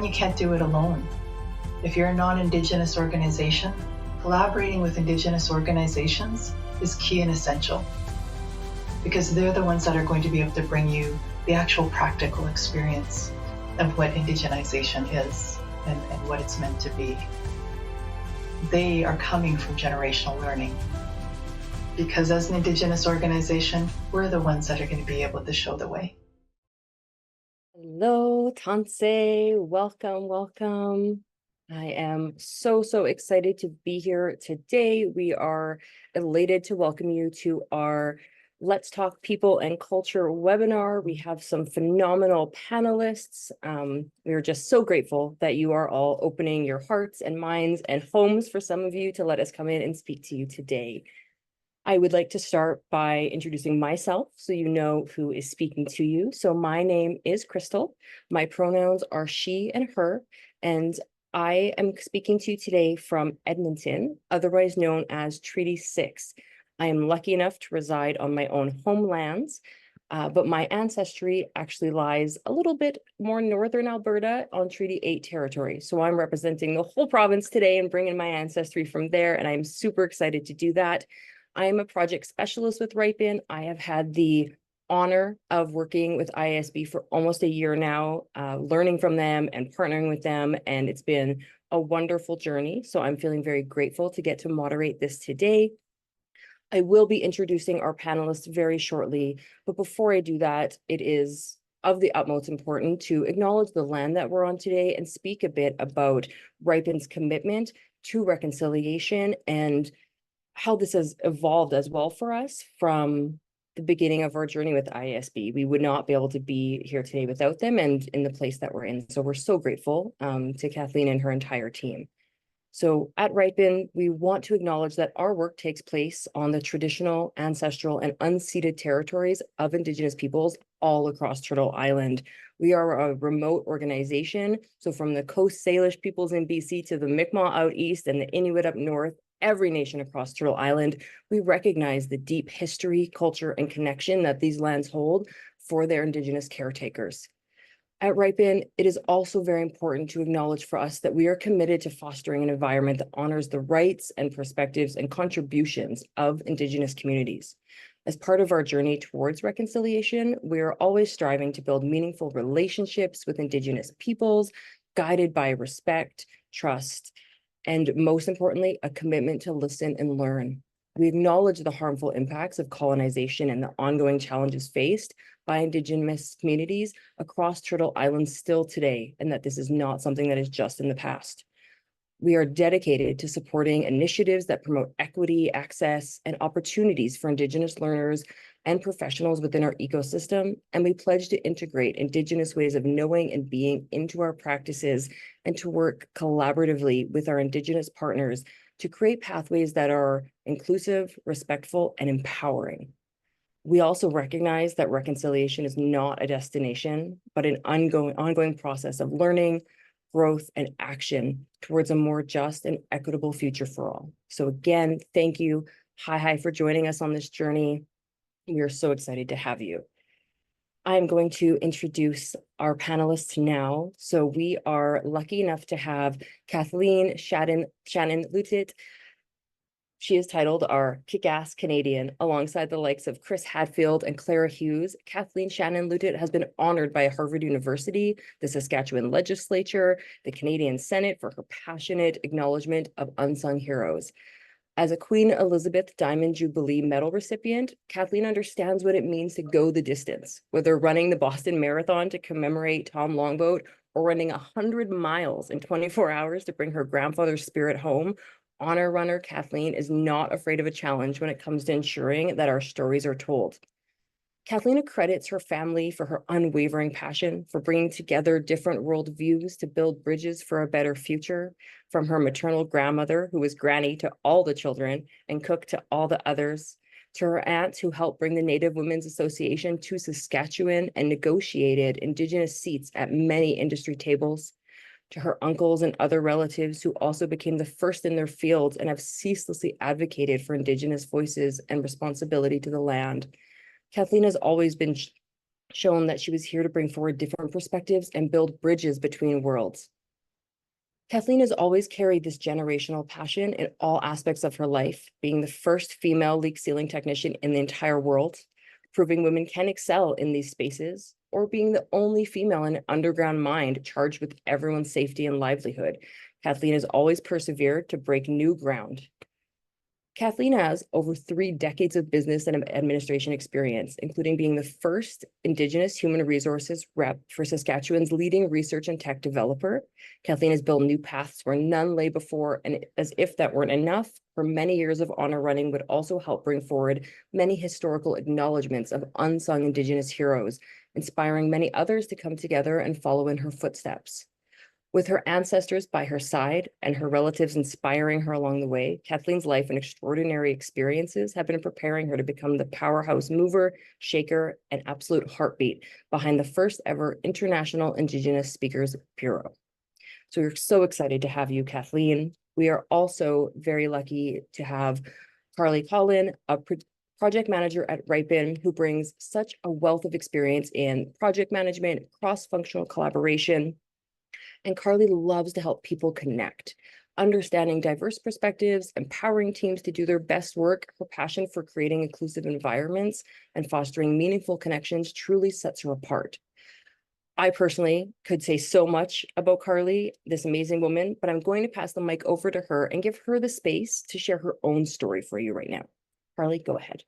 You can't do it alone. If you're a non-Indigenous organization, collaborating with Indigenous organizations is key and essential, because they're the ones that are going to be able to bring you the actual practical experience of what indigenization is and what it's meant to be. They are coming from generational learning, because as an Indigenous organization, we're the ones that are going to be able to show the way. Hello, Tanse. Welcome, welcome. I am so excited to be here today. We are elated to welcome you to our Let's Talk People and Culture webinar. We have some phenomenal panelists. We are just so grateful that you are all opening your hearts and minds and homes for some of you to let us come in and speak to you today. I would like to start by introducing myself so you know who is speaking to you. So my name is Crystal. My pronouns are she and her, and I am speaking to you today from Edmonton, otherwise known as Treaty 6. I am lucky enough to reside on my own homelands, but my ancestry actually lies a little bit more northern Alberta on Treaty 8 territory. So I'm representing the whole province today and bringing my ancestry from there, and I'm super excited to do that. I am a project specialist with Riipen. I have had the honor of working with IISB for almost a year now, learning from them and partnering with them, and it's been a wonderful journey. So I'm feeling very grateful to get to moderate this today. I will be introducing our panelists very shortly, but before I do that, it is of the utmost important to acknowledge the land that we're on today and speak a bit about Riipen's commitment to reconciliation and how this has evolved as well for us from the beginning of our journey with IISB. We would not be able to be here today without them and in the place that we're in. So we're so grateful to Kathaleen and her entire team. So at Riipen, we want to acknowledge that our work takes place on the traditional, ancestral, and unceded territories of Indigenous peoples all across Turtle Island. We are a remote organization. So from the Coast Salish peoples in BC to the Mi'kmaq out east and the Inuit up north, every nation across Turtle Island, we recognize the deep history, culture, and connection that these lands hold for their Indigenous caretakers. At Riipen, it is also very important to acknowledge for us that we are committed to fostering an environment that honors the rights and perspectives and contributions of Indigenous communities. As part of our journey towards reconciliation, we are always striving to build meaningful relationships with Indigenous peoples, guided by respect, trust, and most importantly, a commitment to listen and learn. We acknowledge the harmful impacts of colonization and the ongoing challenges faced by Indigenous communities across Turtle Island still today, and that this is not something that is just in the past. We are dedicated to supporting initiatives that promote equity, access, and opportunities for Indigenous learners and professionals within our ecosystem, and we pledge to integrate Indigenous ways of knowing and being into our practices and to work collaboratively with our Indigenous partners to create pathways that are inclusive, respectful, and empowering. We also recognize that reconciliation is not a destination, but an ongoing process of learning, growth, and action towards a more just and equitable future for all. So again, thank you, Hi for joining us on this journey. We are so excited to have you. I'm going to introduce our panelists now. So we are lucky enough to have Kathaleen Shannon Loutitt. She is titled our Kick-Ass Canadian, alongside the likes of Chris Hadfield and Clara Hughes. Kathaleen Shannon Loutitt has been honored by Harvard University, the Saskatchewan Legislature, the Canadian Senate for her passionate acknowledgement of unsung heroes. As a Queen Elizabeth Diamond Jubilee Medal recipient, Kathaleen understands what it means to go the distance, whether running the Boston Marathon to commemorate Tom Longboat or running 100 miles in 24 hours to bring her grandfather's spirit home. Honor runner Kathaleen is not afraid of a challenge when it comes to ensuring that our stories are told. Kathaleen credits her family for her unwavering passion for bringing together different worldviews to build bridges for a better future, from her maternal grandmother, who was granny to all the children and cook to all the others, to her aunt who helped bring the Native Women's Association to Saskatchewan and negotiated Indigenous seats at many industry tables, to her uncles and other relatives who also became the first in their fields and have ceaselessly advocated for Indigenous voices and responsibility to the land. Kathaleen has always been shown that she was here to bring forward different perspectives and build bridges between worlds. Kathaleen has always carried this generational passion in all aspects of her life, being the first female leak sealing technician in the entire world, proving women can excel in these spaces, or being the only female in an underground mine charged with everyone's safety and livelihood. Kathaleen has always persevered to break new ground. Kathaleen has over 3 decades of business and administration experience, including being the first Indigenous human resources rep for Saskatchewan's leading research and tech developer. Kathaleen has built new paths where none lay before, and as if that weren't enough, her many years of honor running would also help bring forward many historical acknowledgements of unsung Indigenous heroes, inspiring many others to come together and follow in her footsteps. With her ancestors by her side and her relatives inspiring her along the way, Kathaleen's life and extraordinary experiences have been preparing her to become the powerhouse mover, shaker, and absolute heartbeat behind the first ever International Indigenous Speakers Bureau. So we're so excited to have you, Kathaleen. We are also very lucky to have Carly Coughlin, a project manager at Riipen, who brings such a wealth of experience in project management, cross-functional collaboration. And Carly loves to help people connect, understanding diverse perspectives, empowering teams to do their best work. Her passion for creating inclusive environments and fostering meaningful connections truly sets her apart. I personally could say so much about Carly, this amazing woman, but I'm going to pass the mic over to her and give her the space to share her own story for you right now. Carly, go ahead.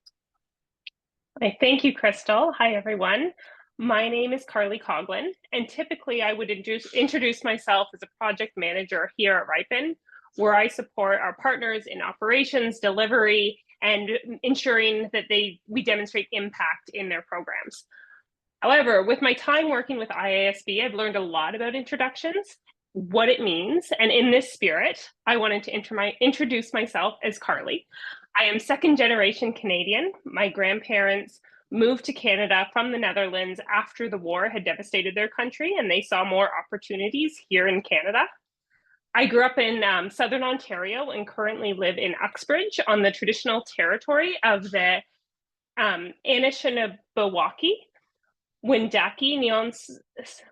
Thank you, Crystal. Hi, everyone. My name is Carly Coughlin, and typically I would introduce myself as a project manager here at Riipen, where I support our partners in operations, delivery, and ensuring that we demonstrate impact in their programs. However, with my time working with IISB, I've learned a lot about introductions, what it means, and in this spirit, I wanted to introduce myself as Carly. I am second generation Canadian. My grandparents moved to Canada from the Netherlands after the war had devastated their country, and they saw more opportunities here in Canada. I grew up in Southern Ontario and currently live in Uxbridge on the traditional territory of the Anishinaabe, Wendake,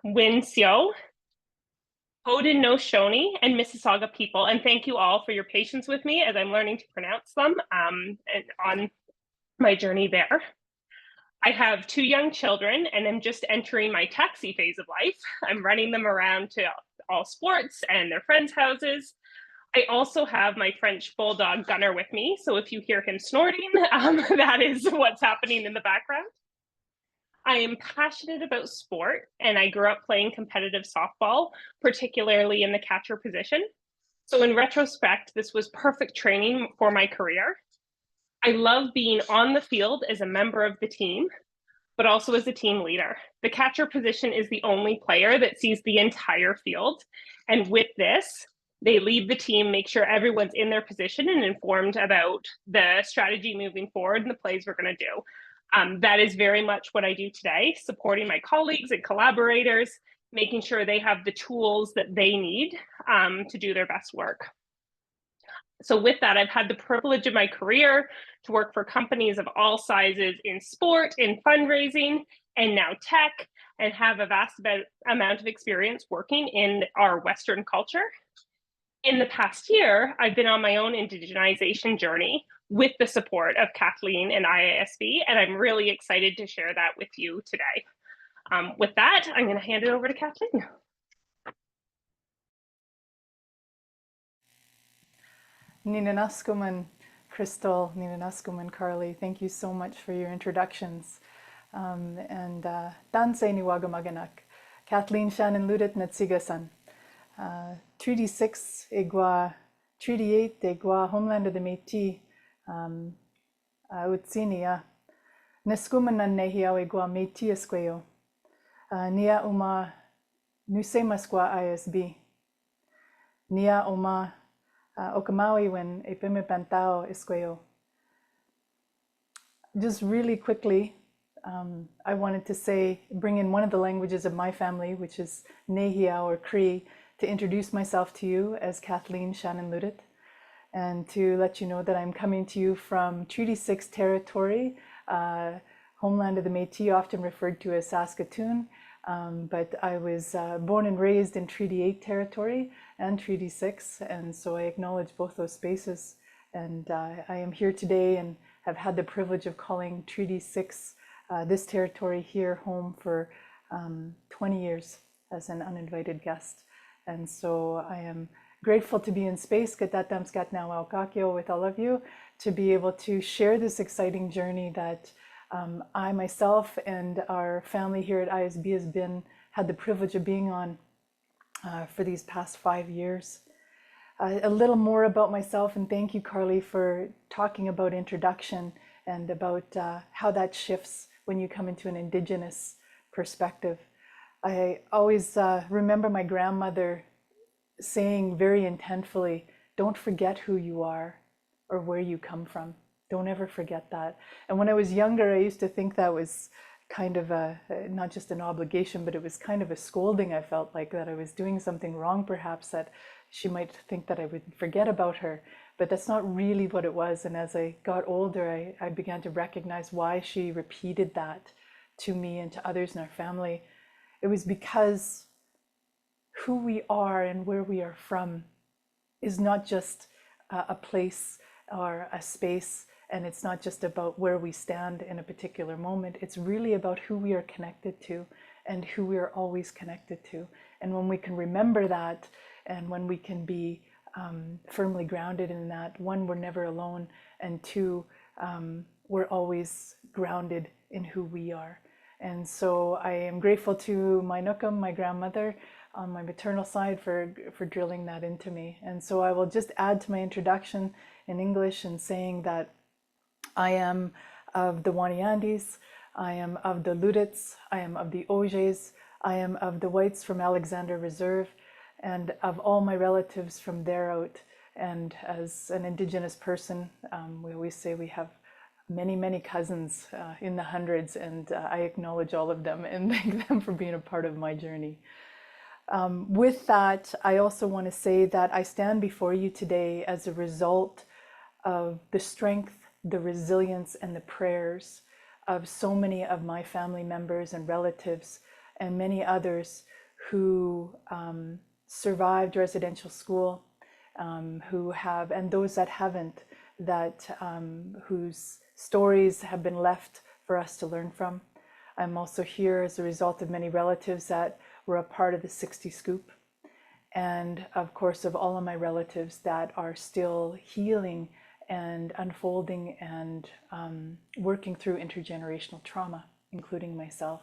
Winsio, Haudenosaunee, and Mississauga people. And thank you all for your patience with me as I'm learning to pronounce them on my journey there. I have 2 young children and I'm just entering my taxi phase of life. I'm running them around to all sports and their friends' houses. I also have my French bulldog Gunner with me. So if you hear him snorting, that is what's happening in the background. I am passionate about sport and I grew up playing competitive softball, particularly in the catcher position. So in retrospect, this was perfect training for my career. I love being on the field as a member of the team, but also as a team leader. The catcher position is the only player that sees the entire field. And with this, they lead the team, make sure everyone's in their position and informed about the strategy moving forward and the plays we're going to do. That is very much what I do today, supporting my colleagues and collaborators, making sure they have the tools that they need to do their best work. So with that, I've had the privilege of my career to work for companies of all sizes in sport, in fundraising, and now tech, and have a vast amount of experience working in our Western culture. In the past year, I've been on my own indigenization journey with the support of Kathaleen and IISB, and I'm really excited to share that with you today. With that, I'm going to hand it over to Kathaleen. Ninanaskuman, Crystal, Ninanaskuman, Carly, thank you so much for your introductions. And Danse Niwagamaganak, Kathaleen Shannon Loutitt Natsigasan, Treaty 6, Igwa, Treaty 8, Igwa, Homeland of the Métis, Utsinia, Neskumanan Nehiao Igwa Métis Esqueo, Nia Uma Nusemaskwa ISB, Nia Uma Okamawi when Epime Pantao Esqueo. Just really quickly, I wanted to say, bring in one of the languages of my family, which is Nehia or Cree, to introduce myself to you as Kathaleen Shannon Loutitt, and to let you know that I'm coming to you from Treaty 6 territory, homeland of the Métis, often referred to as Saskatoon. But I was born and raised in Treaty 8 territory and Treaty 6, and so I acknowledge both those spaces. And I am here today and have had the privilege of calling Treaty 6, this territory here, home for 20 years as an uninvited guest. And so I am grateful to be in space, with all of you, to be able to share this exciting journey that I myself and our family here at IISB has had the privilege of being on for these past 5 years. A little more about myself, and thank you, Carly, for talking about introduction and about how that shifts when you come into an Indigenous perspective. I always remember my grandmother saying very intentfully, don't forget who you are or where you come from. Don't ever forget that. And when I was younger, I used to think that was kind of not just an obligation, but it was kind of a scolding. I felt like that I was doing something wrong, perhaps, that she might think that I would forget about her. But that's not really what it was. And as I got older, I began to recognize why she repeated that to me and to others in our family. It was because who we are and where we are from is not just a place or a space, and it's not just about where we stand in a particular moment. It's really about who we are connected to and who we are always connected to. And when we can remember that, and when we can be firmly grounded in that, one, we're never alone, and two, we're always grounded in who we are. And so I am grateful to my nukam, my grandmother, on my maternal side for drilling that into me. And so I will just add to my introduction in English and saying that I am of the Waniandis, I am of the Loutitts, I am of the Auges, I am of the Whites from Alexander Reserve, and of all my relatives from there out. And as an Indigenous person, we always say we have many, many cousins in the hundreds, and I acknowledge all of them and thank them for being a part of my journey. With that, I also want to say that I stand before you today as a result of the strength, the resilience, and the prayers of so many of my family members and relatives and many others who survived residential school, who have, and those that haven't, that whose stories have been left for us to learn from. I'm also here as a result of many relatives that were a part of the 60 Scoop, and of course of all of my relatives that are still healing and unfolding and working through intergenerational trauma, including myself.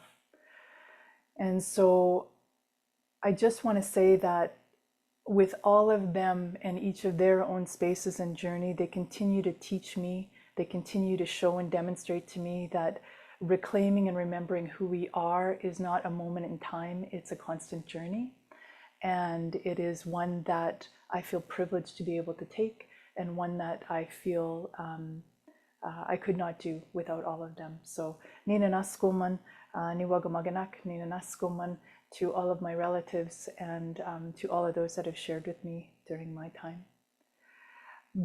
And so I just want to say that with all of them and each of their own spaces and journey, they continue to teach me, they continue to show and demonstrate to me that reclaiming and remembering who we are is not a moment in time, it's a constant journey. And it is one that I feel privileged to be able to take, and one that I feel I could not do without all of them. So Nina Naskuman, Niwagamaganak, Nina Naskuman, to all of my relatives and to all of those that have shared with me during my time.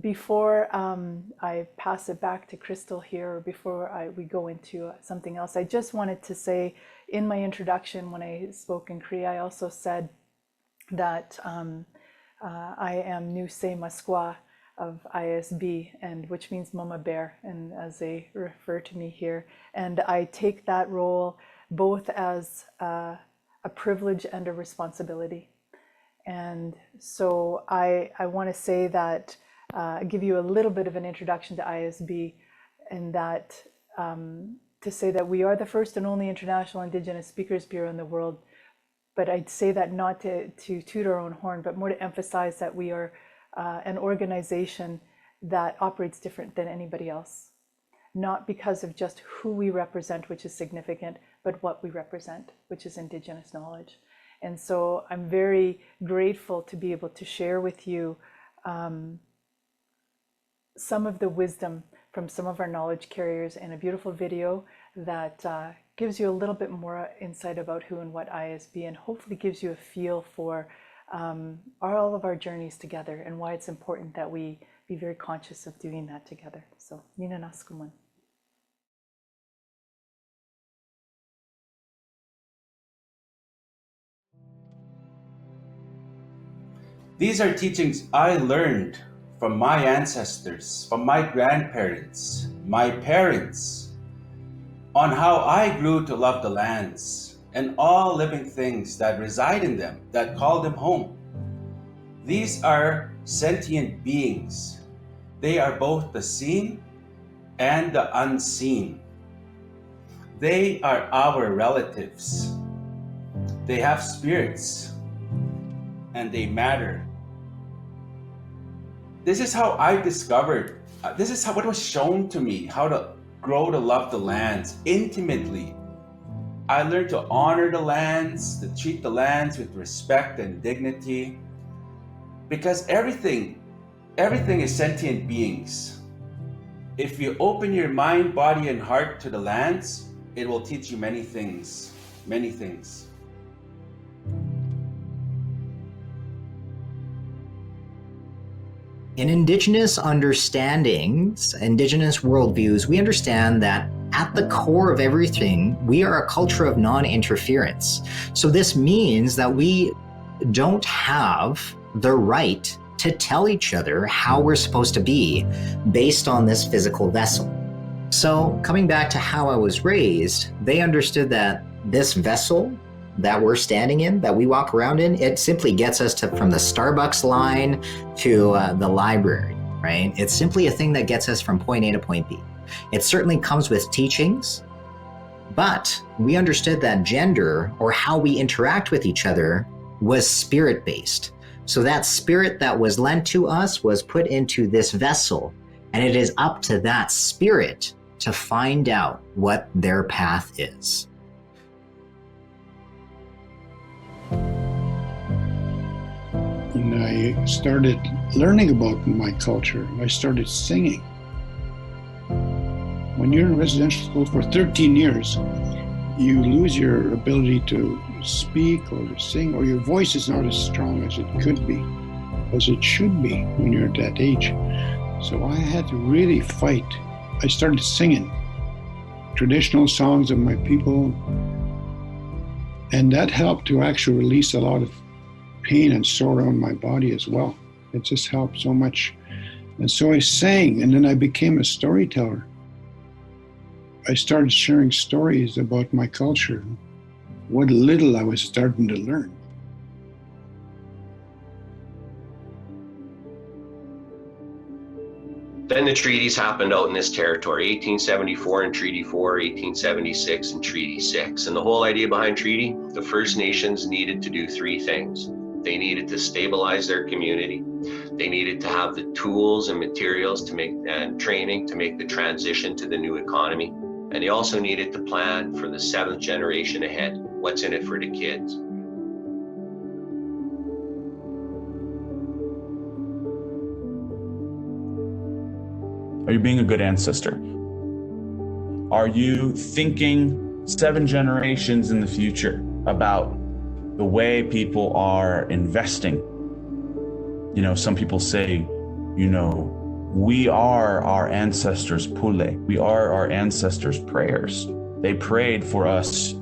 Before I pass it back to Crystal here, or before we go into something else, I just wanted to say in my introduction when I spoke in Cree, I also said that I am Nuse Maskwa of IISB, and which means Mama Bear, and as they refer to me here. And I take that role both as a privilege and a responsibility. And so I want to say that give you a little bit of an introduction to IISB, and that to say that we are the first and only International Indigenous Speakers Bureau in the world. But I'd say that not to toot our own horn, but more to emphasize that we are an organization that operates different than anybody else. Not because of just who we represent, which is significant, but what we represent, which is Indigenous knowledge. And so I'm very grateful to be able to share with you some of the wisdom from some of our knowledge carriers in a beautiful video that gives you a little bit more insight about who and what IISB, and hopefully gives you a feel for all of our journeys together and why it's important that we be very conscious of doing that together. So, Nina Naskuman. These are teachings I learned from my ancestors, from my grandparents, my parents, on how I grew to love the lands and all living things that reside in them, that call them home. These are sentient beings. They are both the seen and the unseen. They are our relatives. They have spirits and they matter. This is how I discovered, this is how what was shown to me, how to grow to love the lands intimately. I learned to honor the lands, to treat the lands with respect and dignity, because everything is sentient beings. If you open your mind, body, and heart to the lands, it will teach you many things, many things. In Indigenous understandings, Indigenous worldviews, we understand that at the core of everything, we are a culture of non-interference. So this means that we don't have the right to tell each other how we're supposed to be based on this physical vessel. So coming back to how I was raised, they understood that this vessel that we're standing in, that we walk around in, it simply gets us from the Starbucks line to the library, right? It's simply a thing that gets us from point A to point B. It certainly comes with teachings, but we understood that gender, or how we interact with each other, was spirit-based. So that spirit that was lent to us was put into this vessel, and it is up to that spirit to find out what their path is. When I started learning about my culture, I started singing. When you're in residential school for 13 years, you lose your ability to speak or to sing, or your voice is not as strong as it could be, as it should be when you're at that age. So I had to really fight. I started singing traditional songs of my people, and that helped to actually release a lot of pain and sorrow in my body as well. It just helped so much. And so I sang, and then I became a storyteller. I started sharing stories about my culture, what little I was starting to learn. Then the treaties happened out in this territory, 1874 and Treaty 4, 1876 and Treaty 6. And the whole idea behind treaty, the First Nations needed to do three things. They needed to stabilize their community. They needed to have the tools and materials to make, and training to make the transition to the new economy. And they also needed to plan for the 7th generation ahead. What's in it for the kids? Are you being a good ancestor? Are you thinking 7 generations in the future about the way people are investing? You know, some people say, you know, we are our ancestors' pule. We are our ancestors' prayers. They prayed for us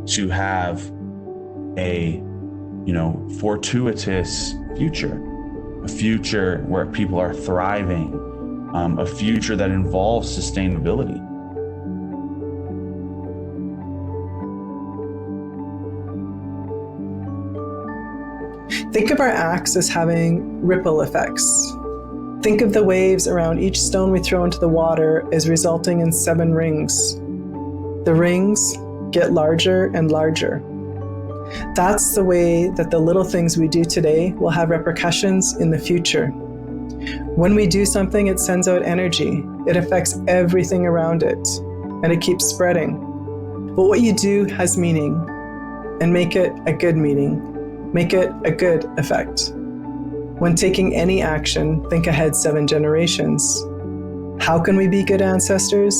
to have a, you know, fortuitous future, a future where people are thriving, a future that involves sustainability. Think of our acts as having ripple effects. Think of the waves around each stone we throw into the water as resulting in 7 rings. The rings get larger and larger. That's the way that the little things we do today will have repercussions in the future. When we do something, it sends out energy. It affects everything around it, and it keeps spreading. But what you do has meaning, and make it a good meaning. Make it a good effect. When taking any action, think ahead 7 generations. How can we be good ancestors?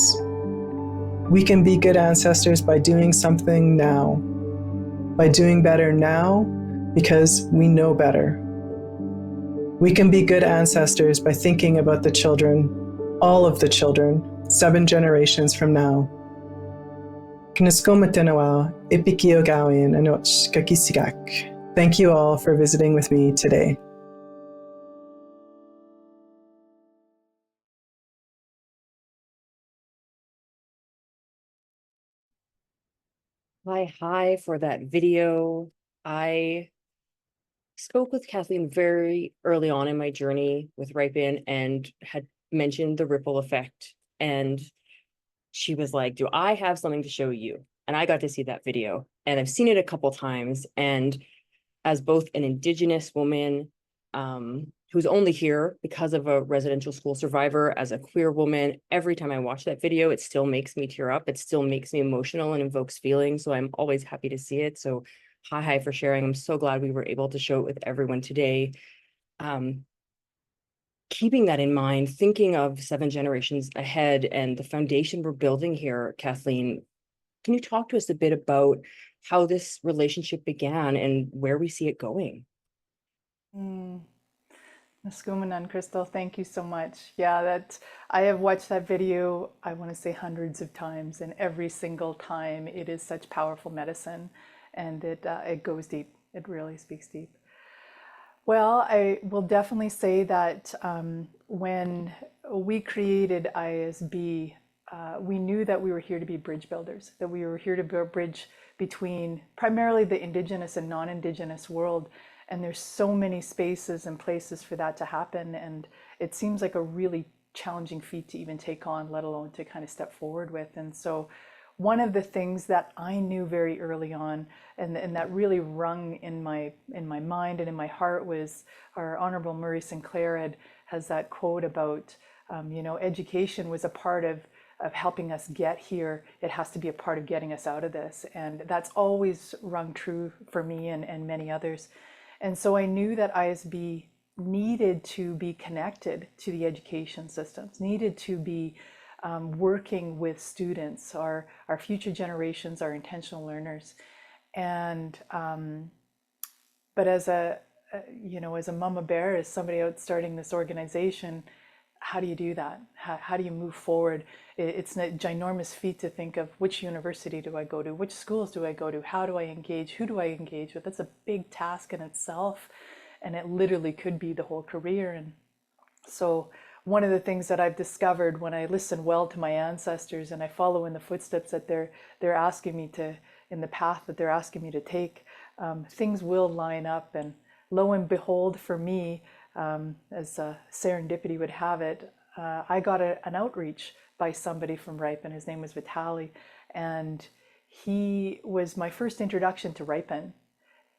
We can be good ancestors by doing something now. By doing better now, because we know better. We can be good ancestors by thinking about the children, all of the children, 7 generations from now. Thank you all for visiting with me today. Hi for that video. I spoke with Kathaleen very early on in my journey with Riipen and had mentioned the ripple effect. And she was like, do I have something to show you? And I got to see that video, and I've seen it a couple times. And as both an Indigenous woman, who's only here because of a residential school survivor, as a queer woman, every time I watch that video, it still makes me tear up. It still makes me emotional and invokes feelings. So I'm always happy to see it. So hi for sharing. I'm so glad we were able to show it with everyone today. Keeping that in mind, thinking of 7 generations ahead and the foundation we're building here, Kathaleen, can you talk to us a bit about how this relationship began and where we see it going? Naskumanan, Crystal, thank you so much. Yeah, that I have watched that video, I want to say hundreds of times, and every single time it is such powerful medicine, and it goes deep. It really speaks deep. Well, I will definitely say that when we created IISB, we knew that we were here to be bridge builders, that we were here to build a bridge between primarily the Indigenous and non-Indigenous world. And there's so many spaces and places for that to happen. And it seems like a really challenging feat to even take on, let alone to kind of step forward with. And so one of the things that I knew very early on, and that really rung in my mind and in my heart, was our Honorable Murray Sinclair has that quote about, education was a part of helping us get here. It has to be a part of getting us out of this. And that's always rung true for me and many others. And so I knew that IISB needed to be connected to the education systems, needed to be working with students, our future generations, our intentional learners. And but as a mama bear, as somebody out starting this organization, how do you do that? How do you move forward? It's a ginormous feat to think of which university do I go to, which schools do I go to, how do I engage, who do I engage with? That's a big task in itself, and it literally could be the whole career. And so one of the things that I've discovered when I listen well to my ancestors and I follow in the footsteps that they're asking me to, in the path that they're asking me to take, things will line up. And lo and behold, for me, as serendipity would have it, I got an outreach by somebody from Riipen. His name was Vitaly, and he was my first introduction to Riipen.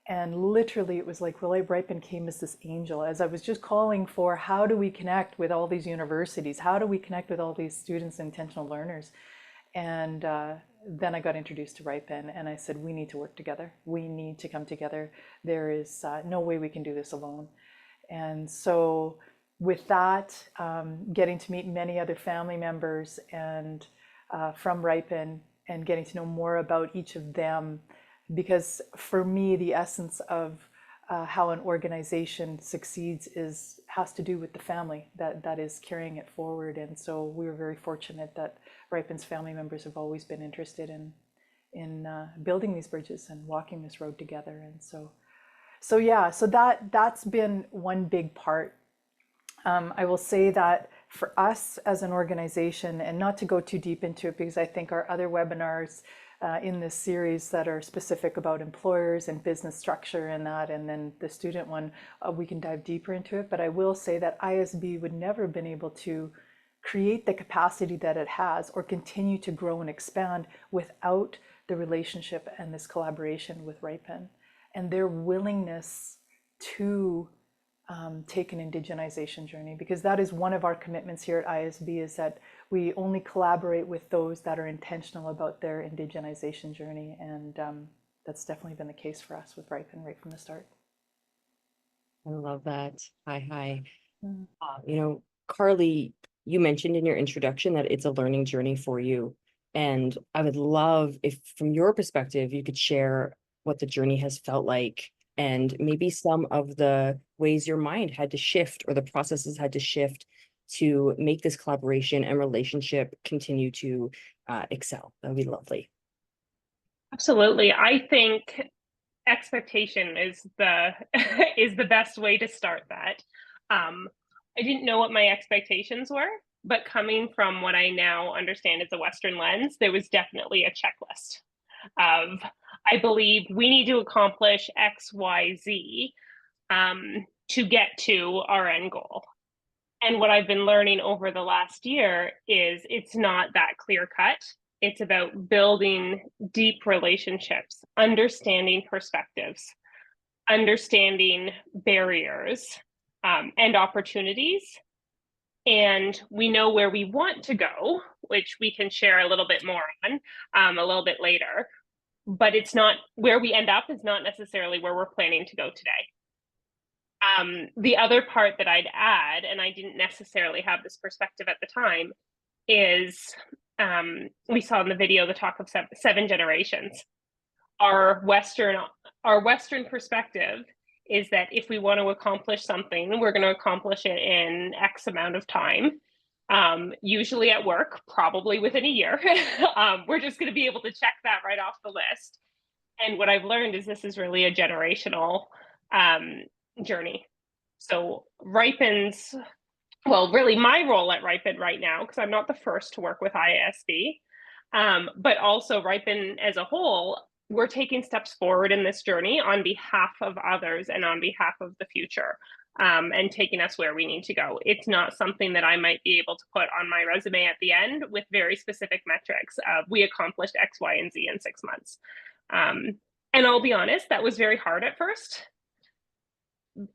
And literally it was like Riipen came as this angel, as I was just calling for, how do we connect with all these universities? How do we connect with all these students and intentional learners? And then I got introduced to Riipen, and I said, we need to work together. We need to come together. There is no way we can do this alone. And so with that, getting to meet many other family members and from Riipen, and getting to know more about each of them, because for me, the essence of how an organization succeeds has to do with the family that is carrying it forward. And so we were very fortunate that Riipen's family members have always been interested in building these bridges and walking this road together. And so that's been one big part. I will say that for us as an organization, and not to go too deep into it, because I think our other webinars in this series that are specific about employers and business structure and that, and then the student one, we can dive deeper into it. But I will say that IISB would never have been able to create the capacity that it has or continue to grow and expand without the relationship and this collaboration with Riipen and their willingness to take an indigenization journey, because that is one of our commitments here at IISB, is that we only collaborate with those that are intentional about their indigenization journey. And that's definitely been the case for us with Riipen right from the start. I love that. Hi. Carly, you mentioned in your introduction that it's a learning journey for you. And I would love if, from your perspective, you could share what the journey has felt like, and maybe some of the ways your mind had to shift or the processes had to shift to make this collaboration and relationship continue to excel. That would be lovely. Absolutely. I think expectation is the best way to start that. I didn't know what my expectations were, but coming from what I now understand as a Western lens, there was definitely a checklist. of, I believe we need to accomplish X, Y, Z to get to our end goal. And what I've been learning over the last year is it's not that clear cut. It's about building deep relationships, understanding perspectives, understanding barriers and opportunities. And we know where we want to go, which we can share a little bit more on a little bit later. But it's not where we end up is not necessarily where we're planning to go today. The other part that I'd add, and I didn't necessarily have this perspective at the time, is we saw in the video the talk of seven generations. Our Western perspective is that if we want to accomplish something, we're going to accomplish it in X amount of time, usually at work, probably within a year. We're just going to be able to check that right off the list. And what I've learned is this is really a generational journey. So Riipen's, well, really my role at Riipen right now, because I'm not the first to work with IISB, but also Riipen as a whole, we're taking steps forward in this journey on behalf of others and on behalf of the future, and taking us where we need to go. It's not something that I might be able to put on my resume at the end with very specific metrics of we accomplished X, Y, and Z in 6 months. And I'll be honest, that was very hard at first.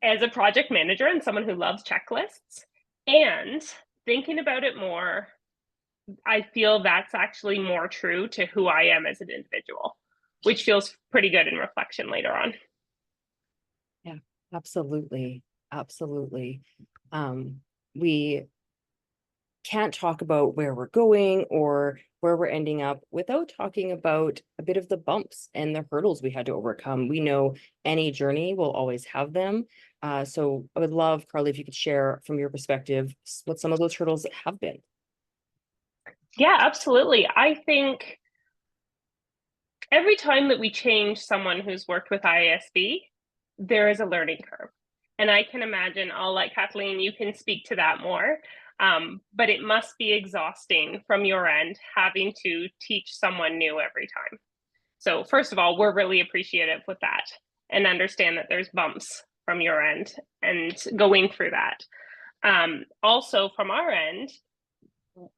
As a project manager and someone who loves checklists, and thinking about it more, I feel that's actually more true to who I am as an individual, which feels pretty good in reflection later on. Yeah, absolutely. Absolutely. We can't talk about where we're going or where we're ending up without talking about a bit of the bumps and the hurdles we had to overcome. We know any journey will always have them. So I would love, Carly, if you could share from your perspective what some of those hurdles have been. Yeah, absolutely. I think every time that we change someone who's worked with IISB, there is a learning curve. And I can imagine, I'll let Kathaleen, you can speak to that more. But it must be exhausting from your end, having to teach someone new every time. So first of all, we're really appreciative with that and understand that there's bumps from your end and going through that. Also from our end,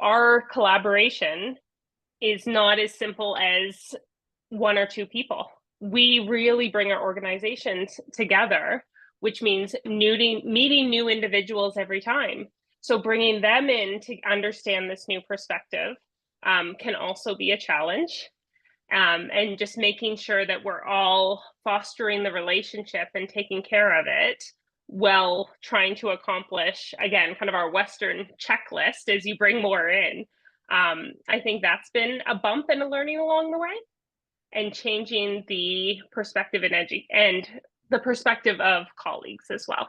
our collaboration is not as simple as one or two people. We really bring our organizations together, which means meeting new individuals every time. So bringing them in to understand this new perspective can also be a challenge. And just making sure that we're all fostering the relationship and taking care of it while trying to accomplish, again, kind of our Western checklist as you bring more in. I think that's been a bump and a learning along the way, and changing the perspective and the perspective of colleagues as well.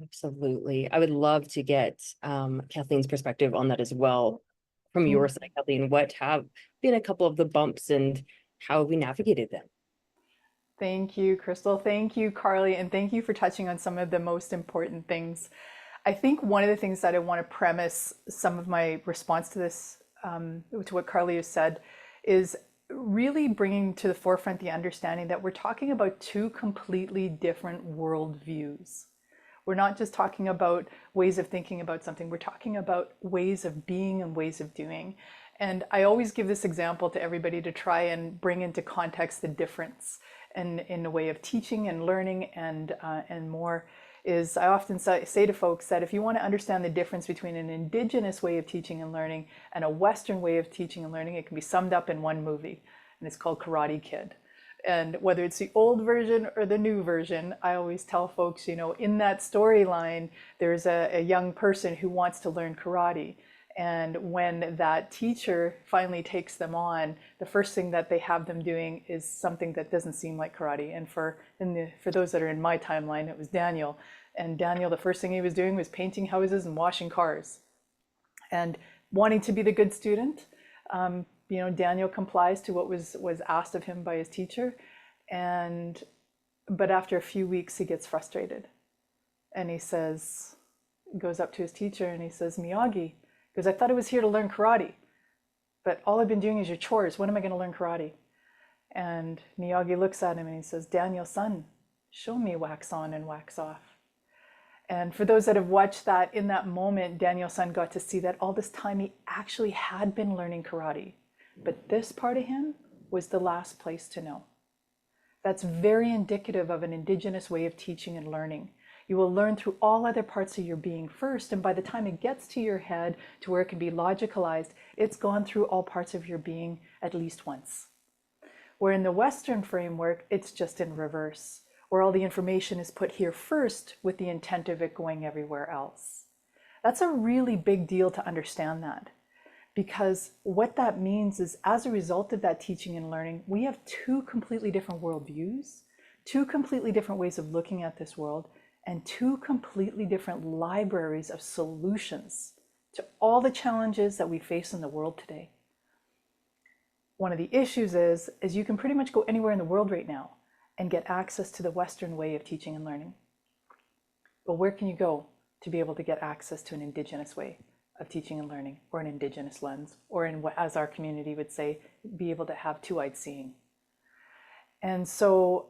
Absolutely. I would love to get Kathaleen's perspective on that as well. From your side, Kathaleen, what have been a couple of the bumps and how have we navigated them? Thank you, Crystal. Thank you, Carly. And thank you for touching on some of the most important things. I think one of the things that I want to premise some of my response to this, to what Carly has said, is really bringing to the forefront the understanding that we're talking about two completely different worldviews. We're not just talking about ways of thinking about something, we're talking about ways of being and ways of doing. And I always give this example to everybody to try and bring into context the difference in a way of teaching and learning and more. Is I often say to folks that if you want to understand the difference between an Indigenous way of teaching and learning and a Western way of teaching and learning, it can be summed up in one movie, and it's called Karate Kid. And whether it's the old version or the new version, I always tell folks, you know, in that storyline, there's a young person who wants to learn karate. And when that teacher finally takes them on, the first thing that they have them doing is something that doesn't seem like karate. And for those that are in my timeline, it was Daniel. And Daniel, the first thing he was doing was painting houses and washing cars. And wanting to be the good student, you know, Daniel complies to what was asked of him by his teacher. But after a few weeks, he gets frustrated. And he goes up to his teacher and he says, Miyagi, because I thought I was here to learn karate. but all I've been doing is your chores. When am I going to learn karate? And Miyagi looks at him and he says, Daniel, son, show me wax on and wax off. And for those that have watched that, in that moment, Daniel-san got to see that all this time he actually had been learning karate. But this part of him was the last place to know. That's very indicative of an Indigenous way of teaching and learning. You will learn through all other parts of your being first, and by the time it gets to your head to where it can be logicalized, it's gone through all parts of your being at least once. Where in the Western framework, it's just in reverse, where all the information is put here first with the intent of it going everywhere else. That's a really big deal to understand that, because what that means is, as a result of that teaching and learning, we have two completely different worldviews, two completely different ways of looking at this world, and two completely different libraries of solutions to all the challenges that we face in the world today. One of the issues is you can pretty much go anywhere in the world right now and get access to the Western way of teaching and learning. But where can you go to be able to get access to an Indigenous way of teaching and learning, or an Indigenous lens, or in what, as our community would say, be able to have two-eyed seeing? And so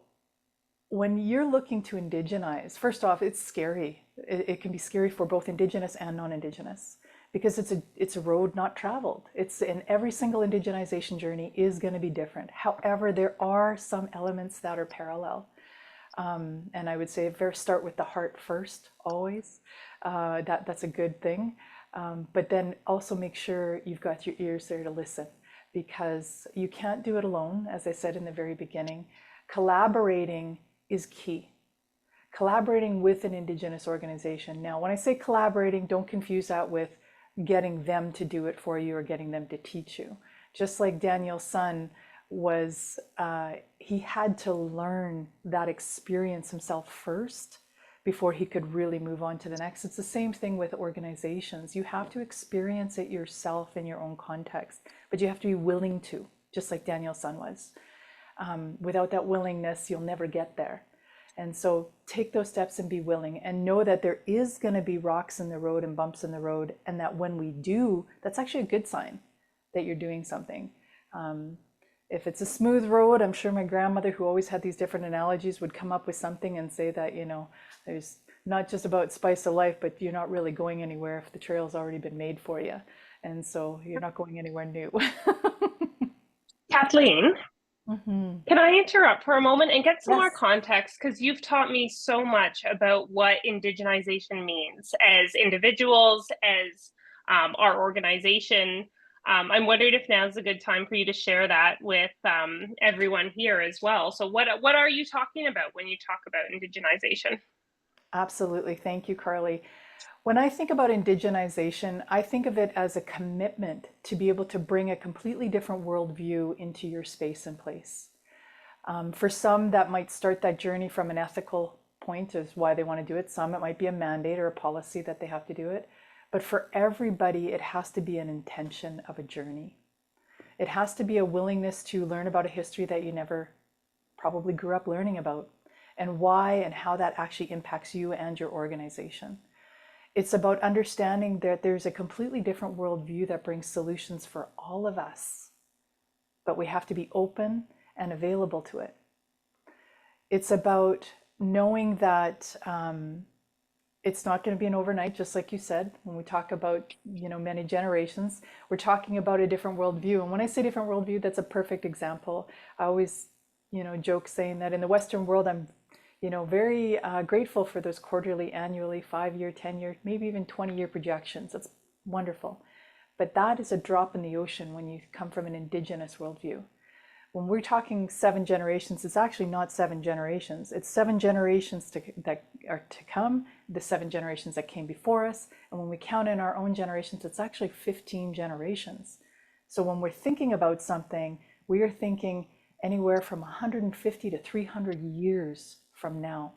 when you're looking to indigenize, first off, it's scary. It can be scary for both Indigenous and non-Indigenous, because it's a road not traveled. In every single indigenization journey is going to be different. However, there are some elements that are parallel. And I would say start with the heart first, always. That's a good thing. But then also make sure you've got your ears there to listen, because you can't do it alone. As I said in the very beginning, collaborating is key. Collaborating with an Indigenous organization. Now, when I say collaborating, don't confuse that with getting them to do it for you or getting them to teach you. Just like Daniel's son was, he had to learn that experience himself first before he could really move on to the next. It's the same thing with organizations. You have to experience it yourself in your own context, but you have to be willing to, just like Daniel's son was. Without that willingness, you'll never get there. And so take those steps and be willing, and know that there is going to be rocks in the road and bumps in the road, and that when we do, that's actually a good sign that you're doing something. If it's a smooth road, I'm sure my grandmother, who always had these different analogies, would come up with something and say that, there's not just about spice of life, but you're not really going anywhere if the trail's already been made for you. And so you're not going anywhere new. Kathleen, can I interrupt for a moment and get some Yes. more context? Because you've taught me so much about what indigenization means as individuals, as our organization. I'm wondering if now's a good time for you to share that with everyone here as well. So what are you talking about when you talk about indigenization? Absolutely. Thank you, Carly. When I think about indigenization, I think of it as a commitment to be able to bring a completely different worldview into your space and place. For some, that might start that journey from an ethical point as why they want to do it. Some, it might be a mandate or a policy that they have to do it. But for everybody, it has to be an intention of a journey. It has to be a willingness to learn about a history that you never probably grew up learning about, and why and how that actually impacts you and your organization. It's about understanding that there's a completely different worldview that brings solutions for all of us, but we have to be open and available to it. It's about knowing that it's not going to be an overnight, just like you said. When we talk about, many generations, we're talking about a different worldview. And when I say different worldview, that's a perfect example. I always, joke saying that in the Western world, I'm very grateful for those quarterly, annually, 5-year, 10-year, maybe even 20-year projections. That's wonderful. But that is a drop in the ocean when you come from an Indigenous worldview. When we're talking 7 generations, it's actually not 7 generations. It's 7 generations that are to come, the 7 generations that came before us. And when we count in our own generations, it's actually 15 generations. So when we're thinking about something, we are thinking anywhere from 150 to 300 years from now.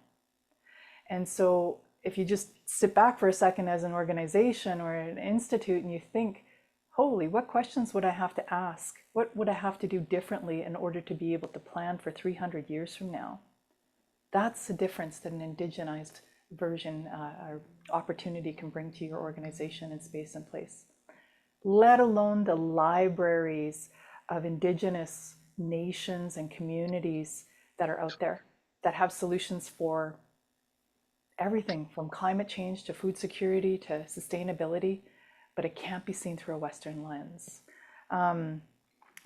And so if you just sit back for a second as an organization or an institute and you think, holy, what questions would I have to ask? What would I have to do differently in order to be able to plan for 300 years from now? That's the difference that an indigenized version or opportunity can bring to your organization and space and place. let alone the libraries of Indigenous nations and communities that are out there that have solutions for everything from climate change to food security to sustainability, but it can't be seen through a Western lens.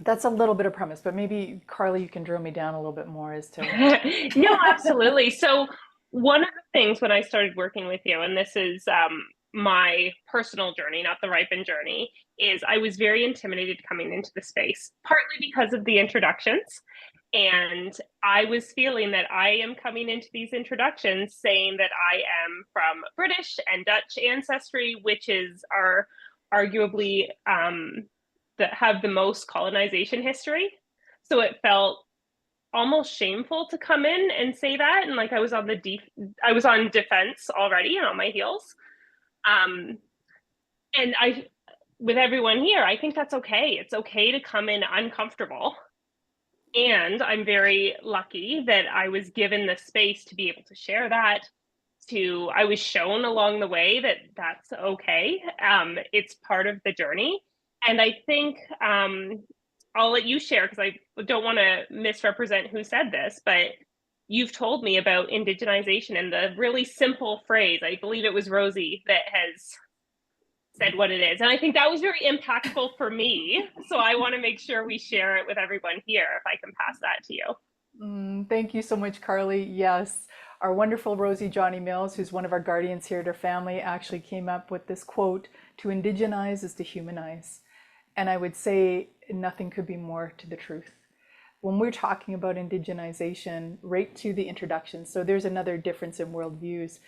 That's a little bit of premise, but maybe Carly, you can drill me down a little bit more as to. No, absolutely. So one of the things when I started working with you, and this is my personal journey, not the Riipen journey, is I was very intimidated coming into the space, partly because of the introductions. And I was feeling that I am coming into these introductions saying that I am from British and Dutch ancestry, which are arguably that have the most colonization history. So it felt almost shameful to come in and say that, and like I was on defense already and on my heels. And with everyone here, I think that's okay. It's okay to come in uncomfortable. And I'm very lucky that I was given the space to be able to share that. I was shown along the way that that's okay. It's part of the journey. And I think I'll let you share because I don't want to misrepresent who said this, but you've told me about indigenization and the really simple phrase. I believe it was Rosie that has said what it is. And I think that was very impactful for me. So I want to make sure we share it with everyone here, if I can pass that to you. Thank you so much, Carly. Yes, our wonderful Rosie Johnny Mills, who's one of our guardians here at our family, actually came up with this quote: "To indigenize is to humanize." And I would say nothing could be more to the truth. When we're talking about indigenization, right to the introduction, so there's another difference in worldviews.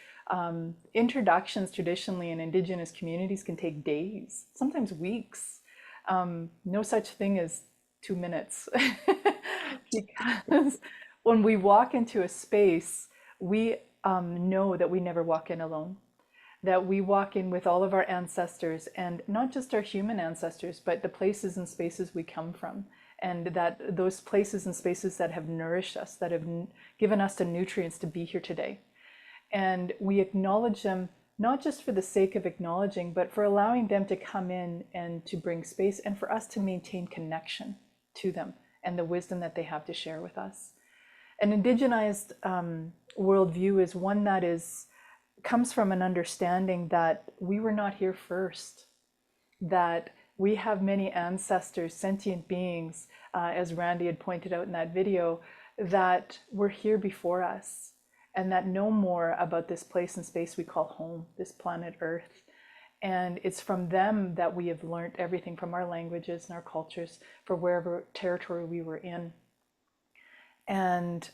Introductions traditionally in Indigenous communities can take days, sometimes weeks. No such thing as 2 minutes. Because when we walk into a space, we know that we never walk in alone, that we walk in with all of our ancestors, and not just our human ancestors, but the places and spaces we come from, and that those places and spaces that have nourished us, that have given us the nutrients to be here today. And we acknowledge them, not just for the sake of acknowledging, but for allowing them to come in and to bring space, and for us to maintain connection to them and the wisdom that they have to share with us. An indigenized worldview is one that comes from an understanding that we were not here first, that we have many ancestors, sentient beings, as Randy had pointed out in that video, that were here before us, and that know more about this place and space we call home, this planet Earth. And it's from them that we have learned everything from our languages and our cultures for wherever territory we were in. And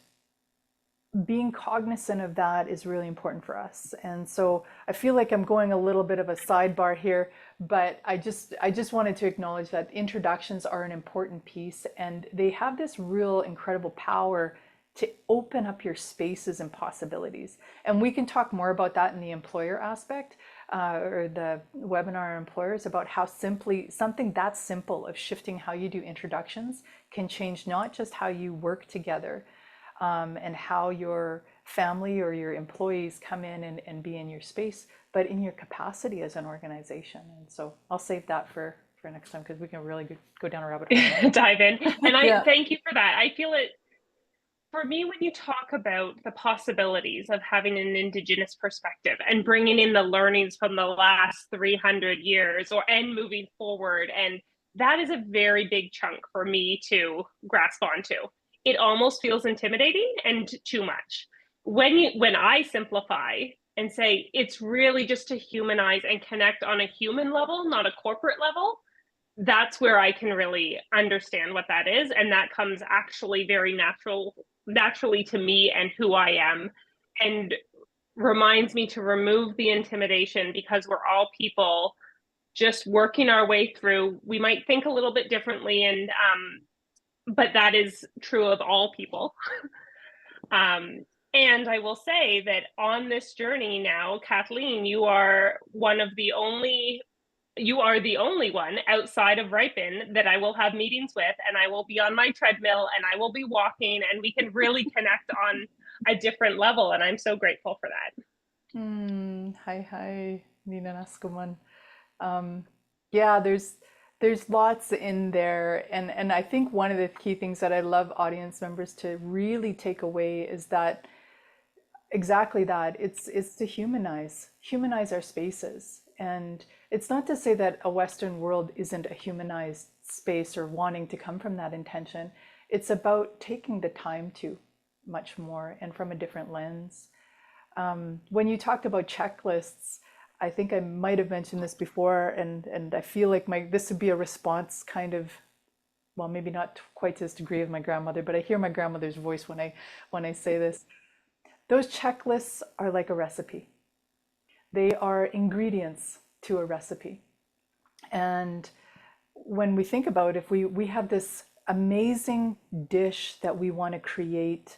being cognizant of that is really important for us. And so I feel like I'm going a little bit of a sidebar here, but I just wanted to acknowledge that introductions are an important piece, and they have this real incredible power to open up your spaces and possibilities. And we can talk more about that in the employer aspect, or the webinar employers, about how simply something that simple of shifting how you do introductions can change not just how you work together, and how your family or your employees come in and be in your space, but in your capacity as an organization. And so I'll save that for next time, because we can really go down a rabbit hole. Dive in. And I Yeah. thank you for that. I feel it, for me, when you talk about the possibilities of having an Indigenous perspective and bringing in the learnings from the last 300 years and moving forward, and that is a very big chunk for me to grasp onto. It almost feels intimidating and too much. When I simplify and say it's really just to humanize and connect on a human level, not a corporate level, that's where I can really understand what that is. And that comes actually very naturally to me and who I am, and reminds me to remove the intimidation, because we're all people just working our way through. We might think a little bit differently, and but that is true of all people. And I will say that on this journey now, Kathaleen, you are the only one outside of Riipen that I will have meetings with, and I will be on my treadmill and I will be walking, and we can really connect on a different level. And I'm so grateful for that. Hi, Nina Naskuman. Yeah, there's lots in there, and I think one of the key things that I love audience members to really take away is that exactly that. It's to humanize our spaces. And it's not to say that a Western world isn't a humanized space or wanting to come from that intention. It's about taking the time to much more and from a different lens. When you talked about checklists, I think I might have mentioned this before, and I feel like this would be a response kind of, well, maybe not quite to this degree of my grandmother, but I hear my grandmother's voice when I say this. Those checklists are like a recipe. They are ingredients to a recipe. And when we think about it, if we have this amazing dish that we want to create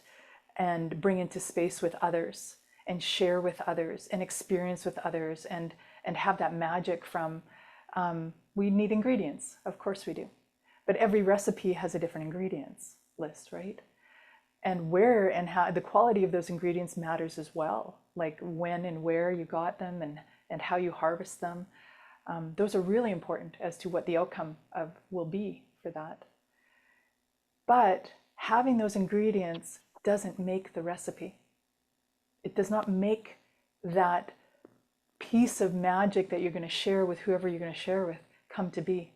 and bring into space with others and share with others and experience with others and have that magic from, we need ingredients. Of course we do. But every recipe has a different ingredients list, right? And where and how the quality of those ingredients matters as well, like when and where you got them and how you harvest them. Those are really important as to what the outcome will be for that. But having those ingredients doesn't make the recipe. It does not make that piece of magic that you're going to share with whoever you're going to share with come to be.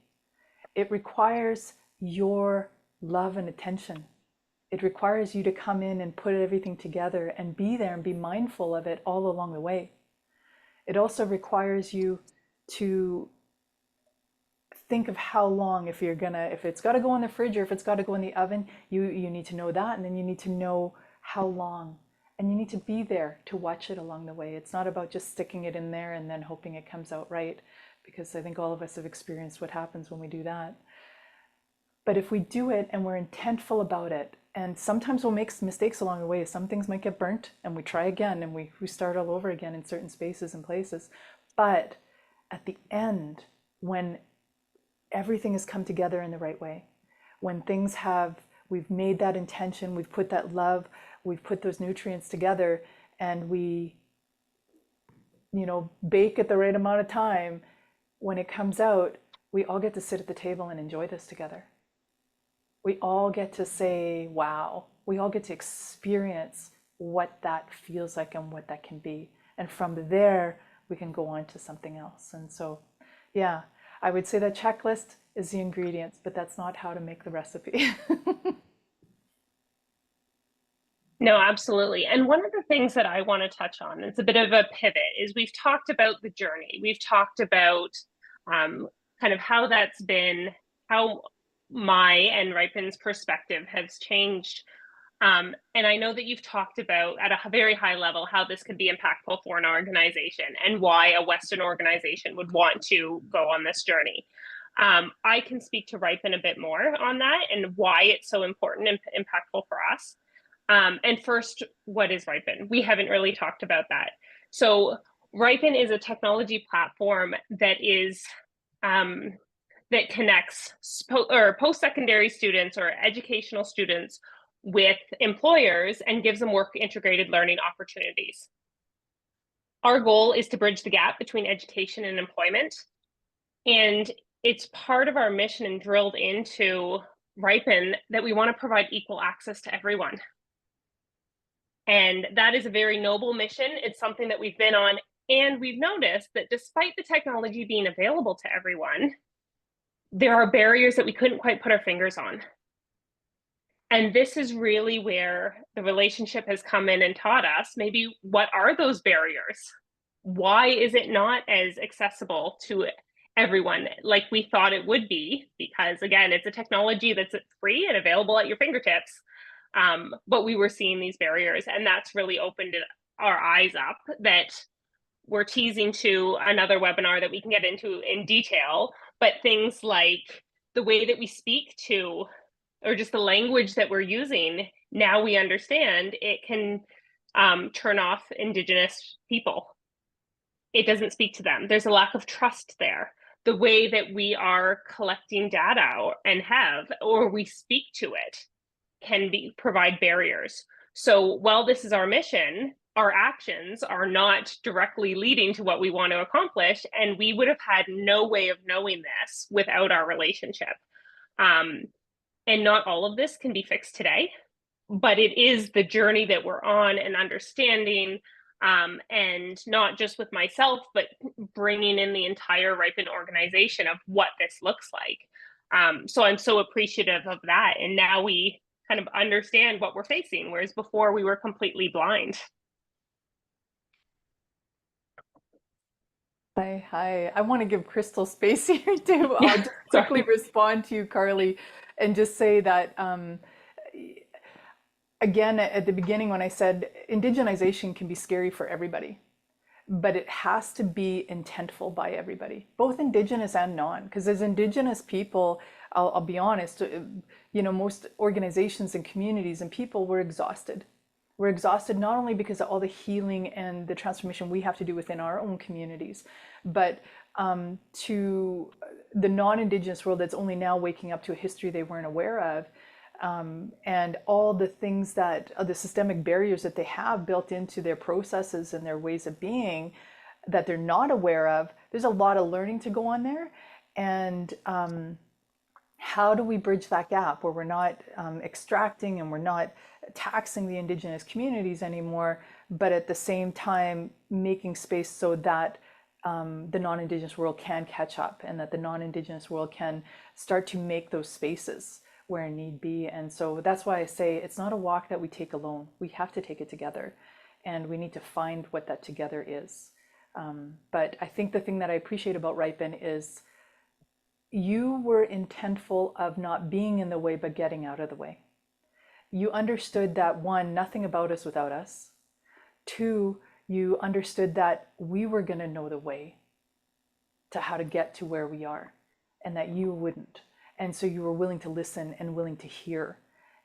It requires your love and attention. It requires you to come in and put everything together and be there and be mindful of it all along the way. It also requires you to think of how long, if it's got to go in the fridge or if it's got to go in the oven, you need to know that, and then you need to know how long, and you need to be there to watch it along the way. It's not about just sticking it in there and then hoping it comes out right, because I think all of us have experienced what happens when we do that. But if we do it and we're intentful about it, and sometimes we'll make mistakes along the way, some things might get burnt and we try again and we start all over again in certain spaces and places. But at the end, when everything has come together in the right way, when we've made that intention, we've put that love, we've put those nutrients together, and we, bake at the right amount of time, when it comes out, we all get to sit at the table and enjoy this together. We all get to say, wow. We all get to experience what that feels like and what that can be. And from there, we can go on to something else. And so, yeah, I would say that checklist is the ingredients, but that's not how to make the recipe. No, absolutely. And one of the things that I want to touch on, it's a bit of a pivot, is we've talked about the journey. We've talked about kind of how that's been, how my and Riipen's perspective has changed. And I know that you've talked about at a very high level how this could be impactful for an organization and why a Western organization would want to go on this journey. I can speak to Riipen a bit more on that and why it's so important and impactful for us. And first, what is Riipen? We haven't really talked about that. So Riipen is a technology platform that that connects post-secondary students or educational students with employers and gives them work integrated learning opportunities. Our goal is to bridge the gap between education and employment. And it's part of our mission and drilled into Riipen that we want to provide equal access to everyone. And that is a very noble mission. It's something that we've been on, and we've noticed that despite the technology being available to everyone, there are barriers that we couldn't quite put our fingers on. And this is really where the relationship has come in and taught us, maybe what are those barriers? Why is it not as accessible to everyone like we thought it would be? Because again, it's a technology that's free and available at your fingertips. But we were seeing these barriers, and that's really opened our eyes up that we're teasing to another webinar that we can get into in detail. But things like the way that we speak to, or just the language that we're using, now we understand it can turn off Indigenous people. It doesn't speak to them. There's a lack of trust there. The way that we are collecting data or we speak to it can provide barriers. So while this is our mission, our actions are not directly leading to what we want to accomplish. And we would have had no way of knowing this without our relationship. And not all of this can be fixed today, but it is the journey that we're on and understanding, and not just with myself, but bringing in the entire Riipen organization of what this looks like. So I'm so appreciative of that. And now we kind of understand what we're facing, whereas before we were completely blind. Hi. I want to give Crystal space here too. I'll just quickly respond to you, Carly, and just say that, again, at the beginning when I said indigenization can be scary for everybody, but it has to be intentful by everybody, both Indigenous and non, because as Indigenous people, I'll be honest, most organizations and communities and people were exhausted. We're exhausted not only because of all the healing and the transformation we have to do within our own communities, but to the non-Indigenous world that's only now waking up to a history they weren't aware of, and all the things that the systemic barriers that they have built into their processes and their ways of being that they're not aware of. There's a lot of learning to go on there. And how do we bridge that gap where we're not extracting and we're not taxing the Indigenous communities anymore, but at the same time making space so that the non-Indigenous world can catch up and that the non-Indigenous world can start to make those spaces where need be. And so that's why I say it's not a walk that we take alone. We have to take it together, and we need to find what that together is. But I think the thing that I appreciate about Riipen is you were intentful of not being in the way, but getting out of the way. You understood that, one, nothing about us without us. Two, you understood that we were going to know the way to how to get to where we are, and that you wouldn't. And so you were willing to listen and willing to hear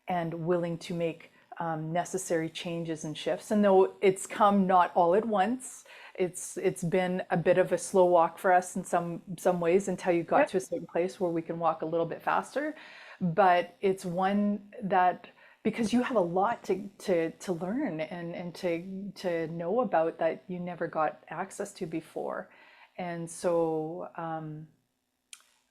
and willing to make necessary changes and shifts. And though it's come not all at once, it's been a bit of a slow walk for us in some ways until you got to a certain place where we can walk a little bit faster. But it's one that, because you have a lot to learn and to know about that you never got access to before. And so